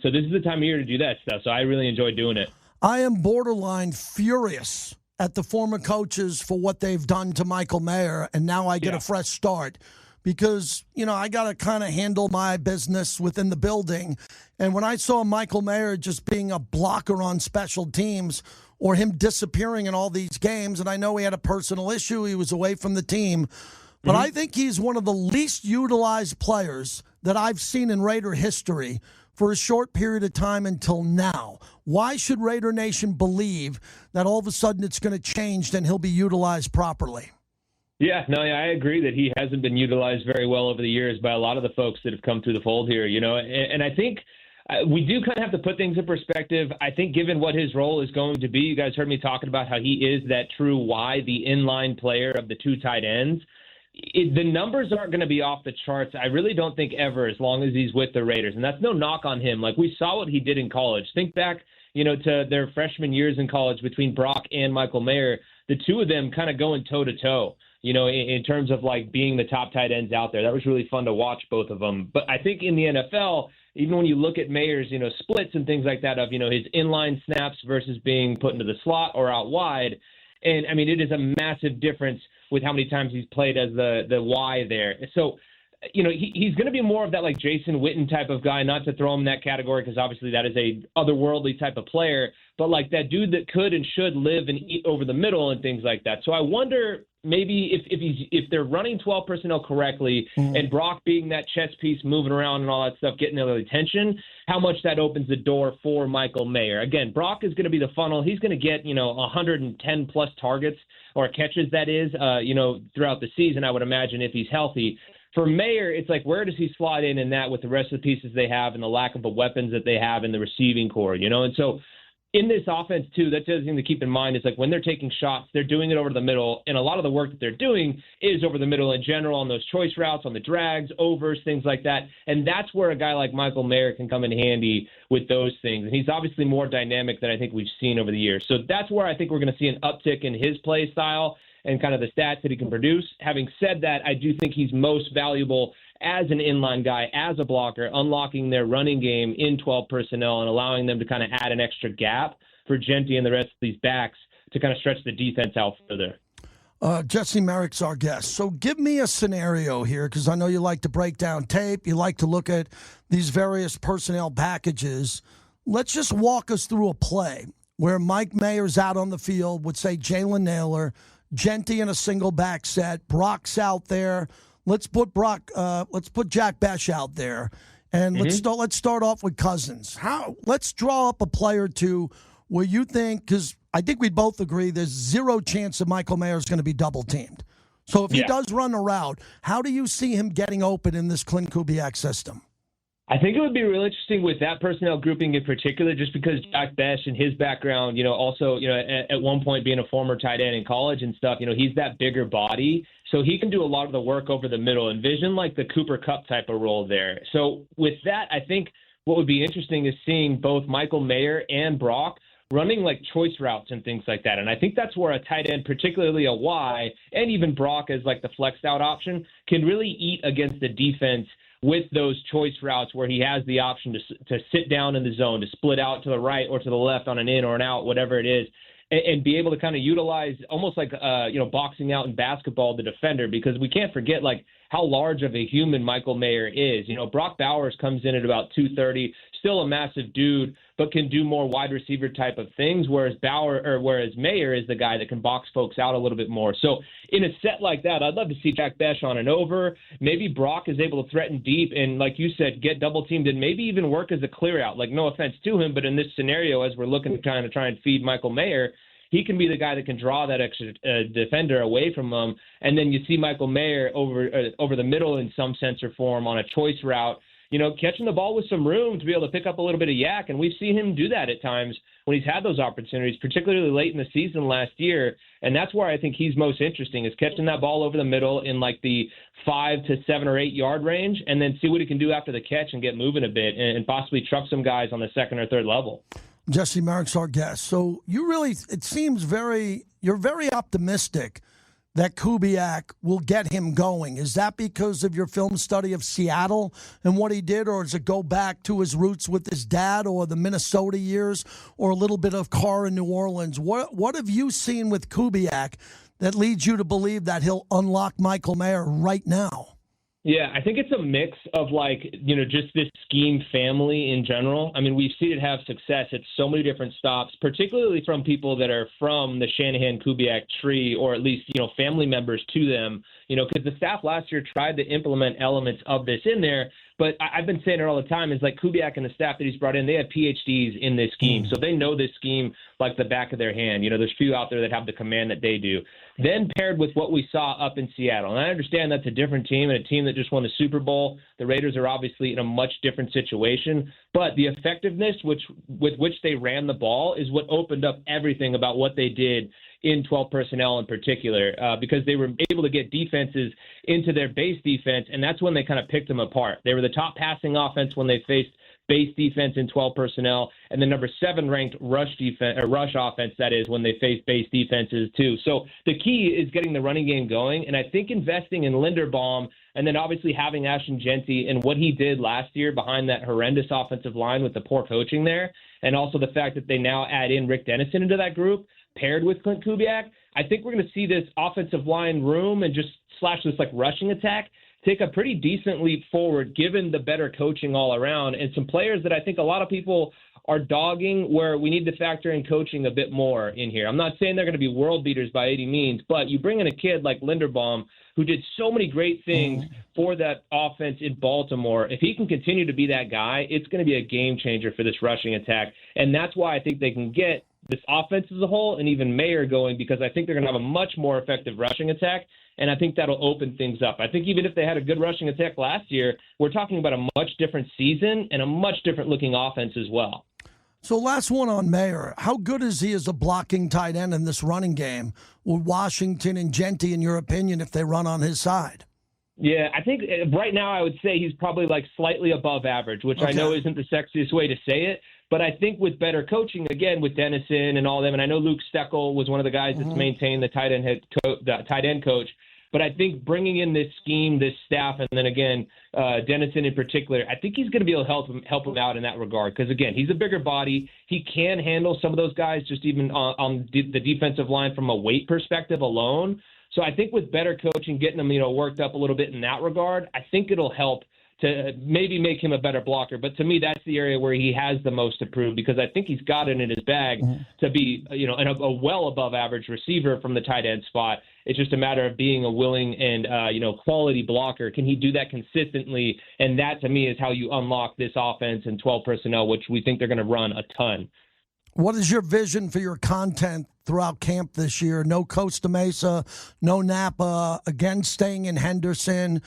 So this is the time of year to do that stuff, so I really enjoy doing it. I am borderline furious at the former coaches for what they've done to Michael Mayer, and now I get a fresh start because, I got to kind of handle my business within the building. And when I saw Michael Mayer just being a blocker on special teams or him disappearing in all these games, and I know he had a personal issue, he was away from the team, but I think he's one of the least utilized players that I've seen in Raider history for a short period of time until now. Why should Raider Nation believe that all of a sudden it's going to change and he'll be utilized properly? Yeah, I agree that he hasn't been utilized very well over the years by a lot of the folks that have come through the fold here, and I think we do kind of have to put things in perspective. I think given what his role is going to be, you guys heard me talking about how he is that true Y, the inline player of the 2 tight ends. the numbers aren't going to be off the charts. I really don't think ever, as long as he's with the Raiders. And that's no knock on him. Like, we saw what he did in college. Think back, to their freshman years in college between Brock and Michael Mayer. The two of them kind of going toe-to-toe, in terms of, like, being the top tight ends out there. That was really fun to watch, both of them. But I think in the NFL, even when you look at Mayer's, splits and things like that of, his inline snaps versus being put into the slot or out wide, and, I mean, it is a massive difference with how many times he's played as the Y there. So, he's going to be more of that, like, Jason Witten type of guy, not to throw him in that category because obviously that is a otherworldly type of player, but, like, that dude that could and should live and eat over the middle and things like that. So I wonder maybe if they're running 12 personnel correctly and Brock being that chess piece moving around and all that stuff, getting the attention, how much that opens the door for Michael Mayer. Again, Brock is going to be the funnel. He's going to get, 110 plus targets or catches, that is, throughout the season, I would imagine, if he's healthy. For Mayer, it's like, where does he slot in that with the rest of the pieces they have and the lack of the weapons that they have in the receiving core, And so in this offense, too, that's the other thing to keep in mind is, like, when they're taking shots, they're doing it over the middle, and a lot of the work that they're doing is over the middle in general on those choice routes, on the drags, overs, things like that. And that's where a guy like Michael Mayer can come in handy with those things. And he's obviously more dynamic than I think we've seen over the years. So that's where I think we're going to see an uptick in his play style and kind of the stats that he can produce. Having said that, I do think he's most valuable as an inline guy, as a blocker, unlocking their running game in 12 personnel and allowing them to kind of add an extra gap for Genty and the rest of these backs to kind of stretch the defense out further. Jesse Merrick's our guest. So give me a scenario here, because I know you like to break down tape. You like to look at these various personnel packages. Let's just walk us through a play where Mike Mayer's out on the field with, say, Jalen Naylor, Genty in a single back set, Brock's out there. Let's put Jack Besh out there, and let's start off with Cousins. Let's draw up a play or two where you think, because I think we'd both agree there's zero chance that Michael Mayer is going to be double teamed. So if he does run a route, how do you see him getting open in this Clint Kubiak system? I think it would be real interesting with that personnel grouping in particular, just because Jack Besh and his background, also, at one point being a former tight end in college and stuff, he's that bigger body. So he can do a lot of the work over the middle. Envision like the Cooper Kupp type of role there. So with that, I think what would be interesting is seeing both Michael Mayer and Brock running like choice routes and things like that. And I think that's where a tight end, particularly a Y, and even Brock as like the flexed out option, can really eat against the defense with those choice routes where he has the option to sit down in the zone, to split out to the right or to the left on an in or an out, whatever it is, and be able to kind of utilize almost like, boxing out in basketball, the defender, because we can't forget like how large of a human Michael Mayer is. Brock Bowers comes in at about 230, still a massive dude, but can do more wide receiver type of things, whereas Mayer is the guy that can box folks out a little bit more. So in a set like that, I'd love to see Jack Besh on an over. Maybe Brock is able to threaten deep and, like you said, get double teamed and maybe even work as a clear out. Like, no offense to him, but in this scenario, as we're looking to kind of try and feed Michael Mayer, he can be the guy that can draw that extra defender away from him. And then you see Michael Mayer over the middle in some sense or form on a choice route, catching the ball with some room to be able to pick up a little bit of yak. And we've seen him do that at times when he's had those opportunities, particularly late in the season last year. And that's where I think he's most interesting, is catching that ball over the middle in like the 5 to 7 or 8 yard range, and then see what he can do after the catch and get moving a bit and possibly truck some guys on the second or third level. Jesse Merrick's our guest. So it seems you're very optimistic that Kubiak will get him going. Is that because of your film study of Seattle and what he did, or does it go back to his roots with his dad or the Minnesota years or a little bit of Carr in New Orleans? What have you seen with Kubiak that leads you to believe that he'll unlock Michael Mayer right now? Yeah, I think it's a mix of just this scheme family in general. I mean, we've seen it have success at so many different stops, particularly from people that are from the Shanahan-Kubiak tree, or at least, family members to them, because the staff last year tried to implement elements of this in there. But I've been saying it all the time, is like Kubiak and the staff that he's brought in, they have PhDs in this scheme. So they know this scheme like the back of their hand. There's few out there that have the command that they do. Then paired with what we saw up in Seattle. And I understand that's a different team and a team that just won the Super Bowl. The Raiders are obviously in a much different situation. But the effectiveness with which they ran the ball is what opened up everything about what they did in 12 personnel in particular, because they were able to get defenses into their base defense, and that's when they kind of picked them apart. They were the top passing offense when they faced base defense in 12 personnel, and the number 7 ranked rush offense, that is, when they faced base defenses too. So the key is getting the running game going, and I think investing in Linderbaum and then obviously having Ashton Jeanty and what he did last year behind that horrendous offensive line with the poor coaching there, and also the fact that they now add in Rick Dennison into that group, paired with Clint Kubiak, I think we're going to see this offensive line room and just slash this like rushing attack take a pretty decent leap forward given the better coaching all around and some players that I think a lot of people are dogging where we need to factor in coaching a bit more in here. I'm not saying they're going to be world beaters by any means, but you bring in a kid like Linderbaum who did so many great things for that offense in Baltimore. If he can continue to be that guy, it's going to be a game changer for this rushing attack. And that's why I think they can get this offense as a whole and even Mayer going, because I think they're going to have a much more effective rushing attack, and I think that'll open things up. I think even if they had a good rushing attack last year, we're talking about a much different season and a much different looking offense as well. So last one on Mayer. How good is he as a blocking tight end in this running game with Washington and Jeanty, in your opinion, if they run on his side? Yeah, I think right now I would say he's probably like slightly above average, which I know isn't the sexiest way to say it. But I think with better coaching, again, with Dennison and all them, and I know Luke Steckel was one of the guys that's maintained the tight end coach. But I think bringing in this scheme, this staff, and then again, Dennison in particular, I think he's going to be able to help him out in that regard. Because again, he's a bigger body. He can handle some of those guys just even on the defensive line from a weight perspective alone. So I think with better coaching, getting him, worked up a little bit in that regard, I think it'll help to maybe make him a better blocker. But to me, that's the area where he has the most to prove, because I think he's got it in his bag to be, a well above average receiver from the tight end spot. It's just a matter of being a willing and, quality blocker. Can he do that consistently? And that, to me, is how you unlock this offense in 12 personnel, which we think they're going to run a ton. What is your vision for your content throughout camp this year? No Costa Mesa, no Napa, again staying in Henderson,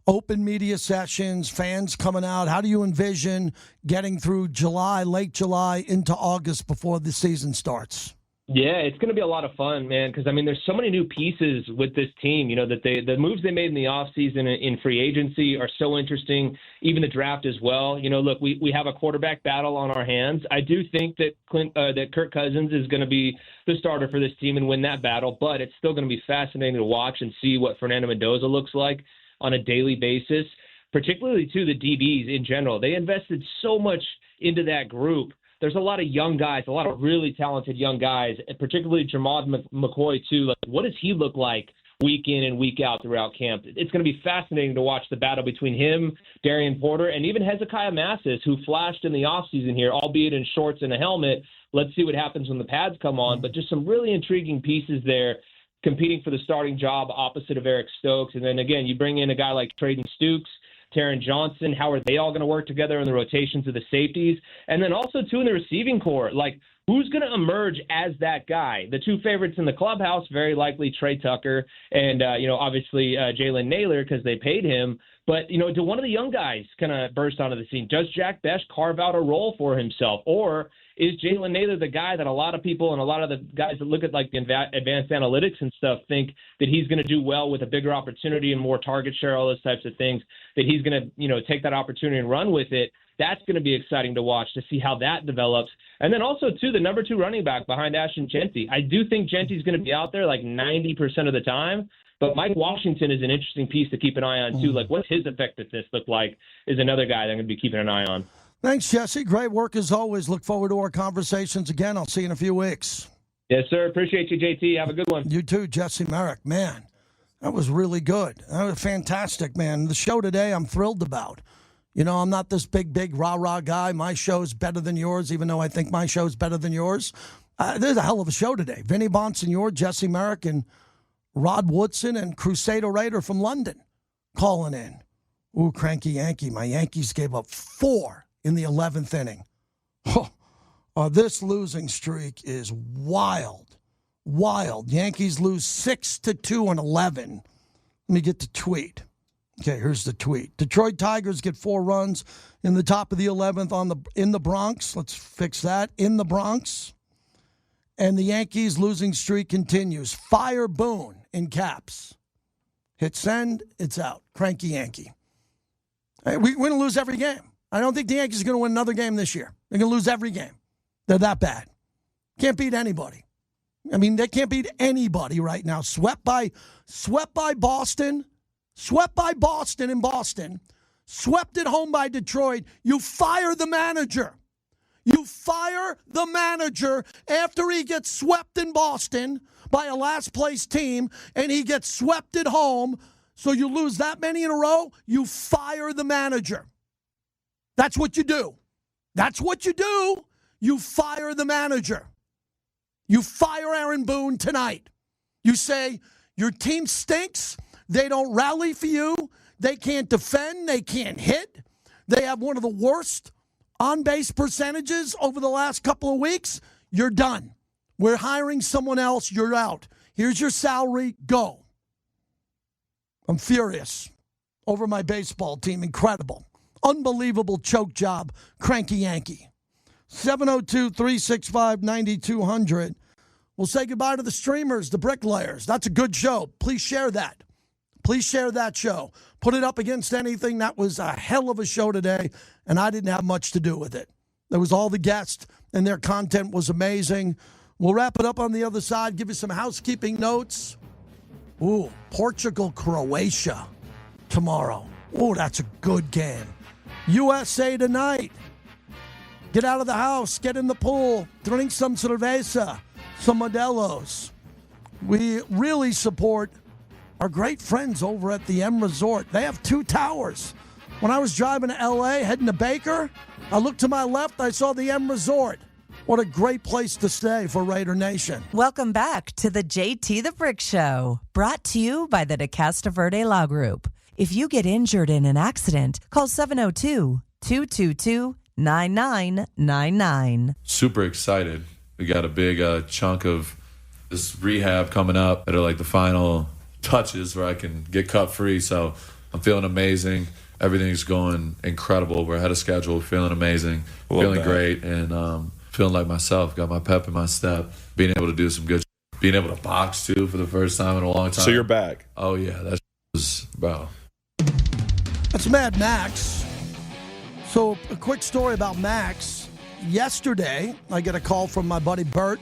open media sessions, fans coming out. How do you envision getting through July, late July, into August before the season starts? Yeah, it's going to be a lot of fun, man, because, there's so many new pieces with this team, that the moves they made in the offseason in free agency are so interesting, even the draft as well. Look, we have a quarterback battle on our hands. I do think that that Kirk Cousins is going to be the starter for this team and win that battle, but it's still going to be fascinating to watch and see what Fernando Mendoza looks like on a daily basis, particularly to the DBs in general. They invested so much into that group. There's a lot of young guys, a lot of really talented young guys, and particularly Jermod McCoy, too. Like, what does he look like week in and week out throughout camp? It's going to be fascinating to watch the battle between him, Darian Porter, and even Hezekiah Massis, who flashed in the offseason here, albeit in shorts and a helmet. Let's see what happens when the pads come on. But just some really intriguing pieces there, competing for the starting job opposite of Eric Stokes. And then, again, you bring in a guy like Traden Stukes, Taron Johnson. How are they all going to work together in the rotations of the safeties? And then also, too, in the receiving corps, like, who's going to emerge as that guy? The two favorites in the clubhouse, very likely Trey Tucker and, obviously Jalen Naylor, because they paid him. But, do one of the young guys kind of burst onto the scene? Does Jack Bech carve out a role for himself? Or is Jalen Naylor the guy that a lot of people and a lot of the guys that look at like the advanced analytics and stuff think that he's going to do well with a bigger opportunity and more target share, all those types of things, that he's going to, take that opportunity and run with it? That's going to be exciting to watch, to see how that develops. And then also, too, the number 2 running back behind Ashton Jeanty. I do think Jeanty's going to be out there like 90% of the time. But Mike Washington is an interesting piece to keep an eye on, too. Like, what's his effectiveness look like is another guy that I'm going to be keeping an eye on. Thanks, Jesse. Great work as always. Look forward to our conversations again. I'll see you in a few weeks. Yes, sir. Appreciate you, JT. Have a good one. You too, Jesse Merrick. Man, that was really good. That was fantastic, man. The show today I'm thrilled about. I'm not this big, rah-rah guy. My show's better than yours, even though I think my show's better than yours. There's a hell of a show today. Vinny Bonsignore, Jesse Merrick, and Rod Woodson and Crusader Raider from London calling in. Ooh, cranky Yankee. My Yankees gave up 4 in the 11th inning. Oh, This losing streak is wild. Wild. Yankees lose 6-2 and 11. Let me get the tweet. Okay, here's the tweet. Detroit Tigers get 4 runs in the top of the 11th in the Bronx. Let's fix that. In the Bronx. And the Yankees losing streak continues. Fire Boone in caps. Hit send. It's out. Cranky Yankee. Hey, we're going to lose every game. I don't think the Yankees are going to win another game this year. They're going to lose every game. They're that bad. Can't beat anybody. I mean, they can't beat anybody right now. Swept by Boston. Swept by Boston in Boston. Swept at home by Detroit. You fire the manager. You fire the manager after he gets swept in Boston by a last-place team, and he gets swept at home. So you lose that many in a row, you fire the manager. That's what you do. That's what you do. You fire the manager. You fire Aaron Boone tonight. You say, your team stinks. They don't rally for you. They can't defend. They can't hit. They have one of the worst on-base percentages over the last couple of weeks. You're done. We're hiring someone else. You're out. Here's your salary. Go. I'm furious over my baseball team. Incredible. Unbelievable choke job. Cranky Yankee. 702-365-9200. We'll say goodbye to the streamers, the bricklayers. That's a good show. Please share that. Please share that show. Put it up against anything. That was a hell of a show today, and I didn't have much to do with it. There was all the guests, and their content was amazing. We'll wrap it up on the other side, give you some housekeeping notes. Ooh, Portugal-Croatia tomorrow. Ooh, that's a good game. USA tonight. Get out of the house. Get in the pool. Drink some cerveza, some Modelo's. We really support our great friends over at the M Resort. They have 2 towers. When I was driving to L.A., heading to Baker, I looked to my left, I saw the M Resort. What a great place to stay for Raider Nation. Welcome back to the JT the Brick Show, brought to you by the De Casta Verde Law Group. If you get injured in an accident, call 702-222-9999. Super excited. We got a big chunk of this rehab coming up that are like the final touches where I can get cut free. So I'm feeling amazing. Everything's going incredible. We're ahead of schedule, feeling amazing, feeling great, and feeling like myself. Got my pep in my step. Being able to do some good, being able to box too for the first time in a long time. So you're back. Oh yeah, that was bro. That's Mad Max. So a quick story about Max. Yesterday, I get a call from my buddy Bert,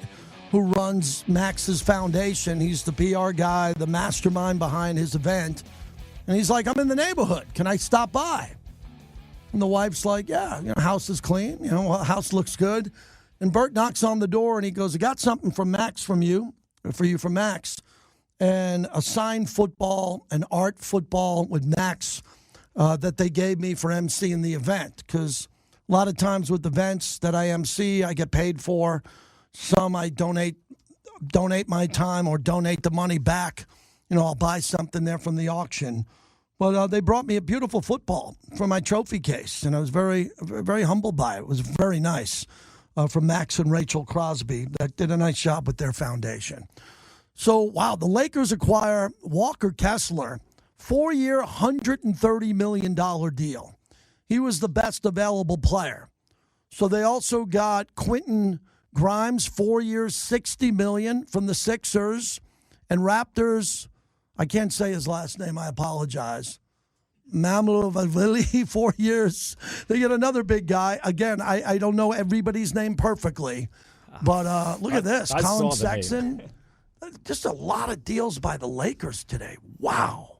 who runs Max's foundation. He's the PR guy, the mastermind behind his event. And he's like, I'm in the neighborhood. Can I stop by? And the wife's like, yeah, house is clean. House looks good. And Bert knocks on the door and he goes, I got something from Max for you from Max. And a signed football, an art football with Max that they gave me for emceeing the event. Because a lot of times with events that I MC, I get paid for. Some I donate my time or donate the money back. I'll buy something there from the auction. But they brought me a beautiful football for my trophy case, and I was very, very humbled by it. It was very nice from Max and Rachel Crosby that did a nice job with their foundation. So, wow, the Lakers acquire Walker Kessler, 4-year, $130 million deal. He was the best available player. So they also got Quentin Grimes, 4 years, $60 million from the Sixers, and Raptors. I can't say his last name. I apologize. Mamlouashvili, 4 years. They get another big guy. Again, I don't know everybody's name perfectly, but look at this. Colin Sexton. Just a lot of deals by the Lakers today. Wow.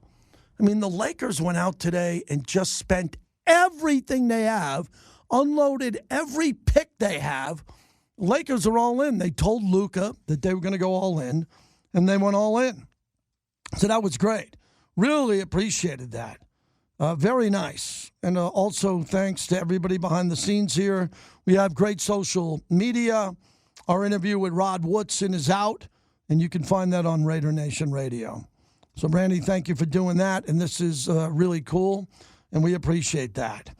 I mean, the Lakers went out today and just spent everything they have, unloaded every pick they have. Lakers are all in. They told Luka that they were going to go all in, and they went all in. So that was great. Really appreciated that. Very nice. And also thanks to everybody behind the scenes here. We have great social media. Our interview with Rod Woodson is out, and you can find that on Raider Nation Radio. So, Randy, thank you for doing that. And this is really cool, and we appreciate that.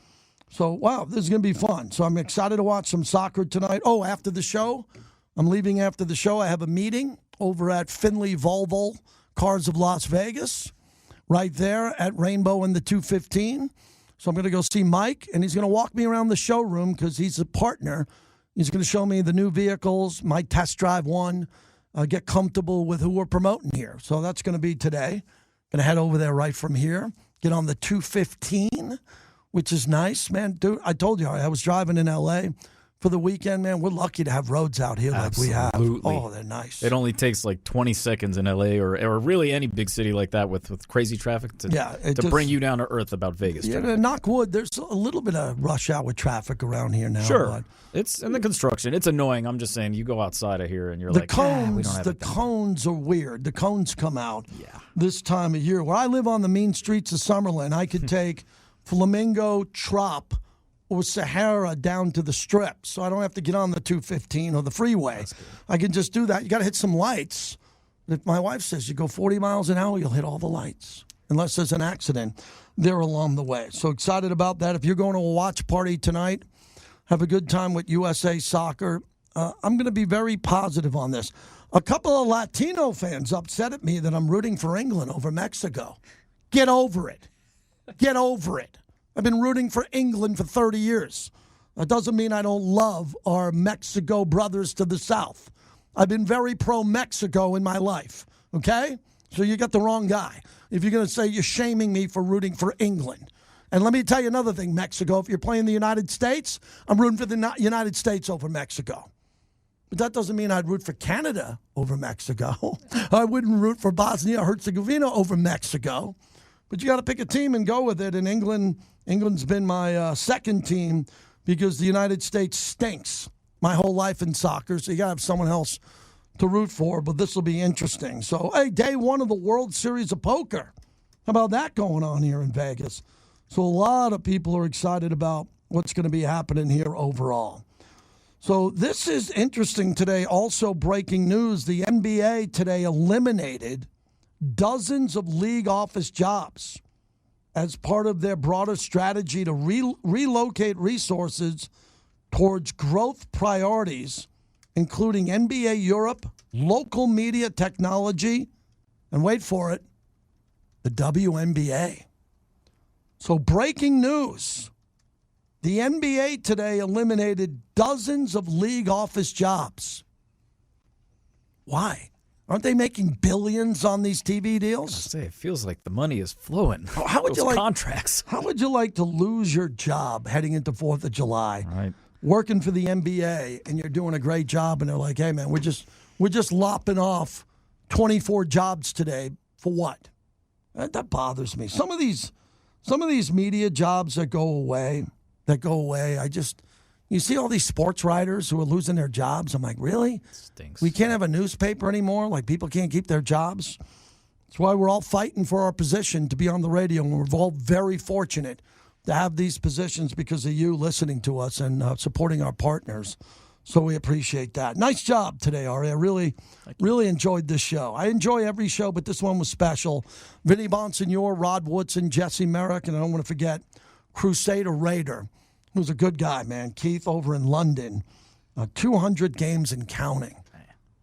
So, wow, this is going to be fun. So I'm excited to watch some soccer tonight. Oh, after the show, I'm leaving after the show. I have a meeting over at Finley Volvo Cars of Las Vegas, right there at Rainbow and the 215. So I'm going to go see Mike, and he's going to walk me around the showroom because he's a partner. He's going to show me the new vehicles, my test drive one, get comfortable with who we're promoting here. So that's going to be today. Going to head over there right from here, get on the 215, which is nice, man. Dude, I told you, I was driving in L.A. for the weekend, man. We're lucky to have roads out here like we have. Oh, they're nice. It only takes like 20 seconds in L.A. or really any big city like that with crazy traffic to bring you down to earth about Vegas. Yeah, knock wood, there's a little bit of rush hour traffic around here now. Sure. But it's in the construction. It's annoying. I'm just saying, you go outside of here and you're the like, cones, the cones are weird. The cones come out this time of year. Where I live on the mean streets of Summerlin, I could take Flamingo, Trop, or Sahara down to the Strip, so I don't have to get on the 215 or the freeway. I can just do that. You got to hit some lights. If my wife says you go 40 miles an hour, you'll hit all the lights, unless there's an accident there along the way. So excited about that. If you're going to a watch party tonight, have a good time with USA Soccer. I'm going to be very positive on this. A couple of Latino fans upset at me that I'm rooting for England over Mexico. Get over it. Get over it. I've been rooting for England for 30 years. That doesn't mean I don't love our Mexico brothers to the south. I've been very pro-Mexico in my life, okay? So you got the wrong guy if you're going to say you're shaming me for rooting for England. And let me tell you another thing, Mexico. If you're playing the United States, I'm rooting for the United States over Mexico. But that doesn't mean I'd root for Canada over Mexico. I wouldn't root for Bosnia-Herzegovina over Mexico. But you got to pick a team and go with it. And England's been my second team because the United States stinks my whole life in soccer. So you got to have someone else to root for. But this will be interesting. So, hey, day one of the World Series of Poker. How about that going on here in Vegas? So a lot of people are excited about what's going to be happening here overall. So this is interesting today. Also breaking news, the NBA today eliminated dozens of league office jobs as part of their broader strategy to relocate resources towards growth priorities, including NBA Europe, local media technology, and wait for it, the WNBA. So breaking news, the NBA today eliminated dozens of league office jobs. Why? Aren't they making billions on these TV deals? It feels like the money is flowing. How would you like contracts? How would you like to lose your job heading into 4th of July, working for the NBA, and you're doing a great job, and they're like, "Hey, man, we're just lopping off 24 jobs today for what?" That bothers me. Some of these media jobs that go away. You see all these sports writers who are losing their jobs. I'm like, really? Stinks. We can't have a newspaper anymore? Like, people can't keep their jobs? That's why we're all fighting for our position to be on the radio, and we're all very fortunate to have these positions because of you listening to us and supporting our partners. So we appreciate that. Nice job today, Ari. I really enjoyed this show. I enjoy every show, but this one was special. Vinny Bonsignore, Rod Woodson, Jesse Merrick, and I don't want to forget Crusader Raider, who's a good guy, man. Keith over in London, 200 games and counting.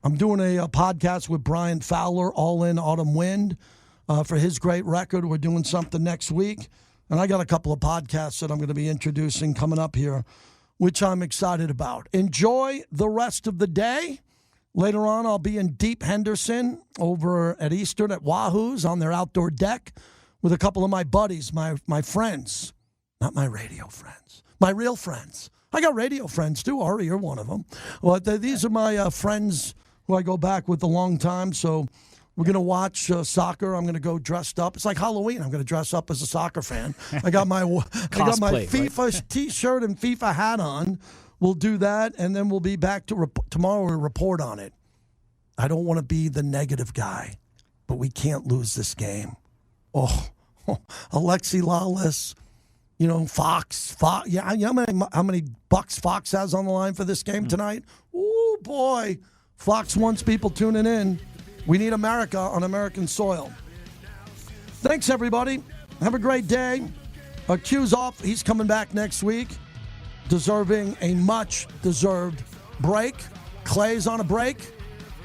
I'm doing a podcast with Brian Fowler, All In Autumn Wind, for his great record. We're doing something next week. And I got a couple of podcasts that I'm going to be introducing coming up here, which I'm excited about. Enjoy the rest of the day. Later on, I'll be in Deep Henderson over at Eastern at Wahoo's on their outdoor deck with a couple of my buddies, my friends. Not my radio friends. My real friends. I got radio friends, too. Ari, you're one of them. Well, these are my friends who I go back with a long time. So we're going to watch soccer. I'm going to go dressed up. It's like Halloween. I'm going to dress up as a soccer fan. I got my FIFA T-shirt and FIFA hat on. We'll do that, and then we'll be back to tomorrow to report on it. I don't want to be the negative guy, but we can't lose this game. Oh, Alexi Lawless. Fox. Yeah, you know how many bucks Fox has on the line for this game tonight? Ooh, boy. Fox wants people tuning in. We need America on American soil. Thanks, everybody. Have a great day. Q's off. He's coming back next week, deserving a much-deserved break. Clay's on a break,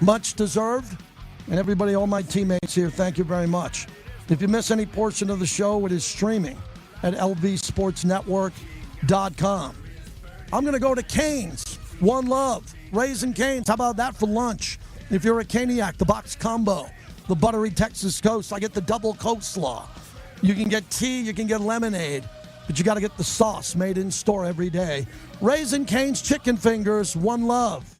much-deserved. And everybody, all my teammates here, thank you very much. If you miss any portion of the show, it is streaming at lvsportsnetwork.com. I'm going to go to Cane's. One Love. Raising Cane's. How about that for lunch? If you're a Caniac, the box combo, the buttery Texas Coast, I get the double coleslaw. You can get tea, you can get lemonade, but you got to get the sauce made in store every day. Raising Cane's chicken fingers. One Love.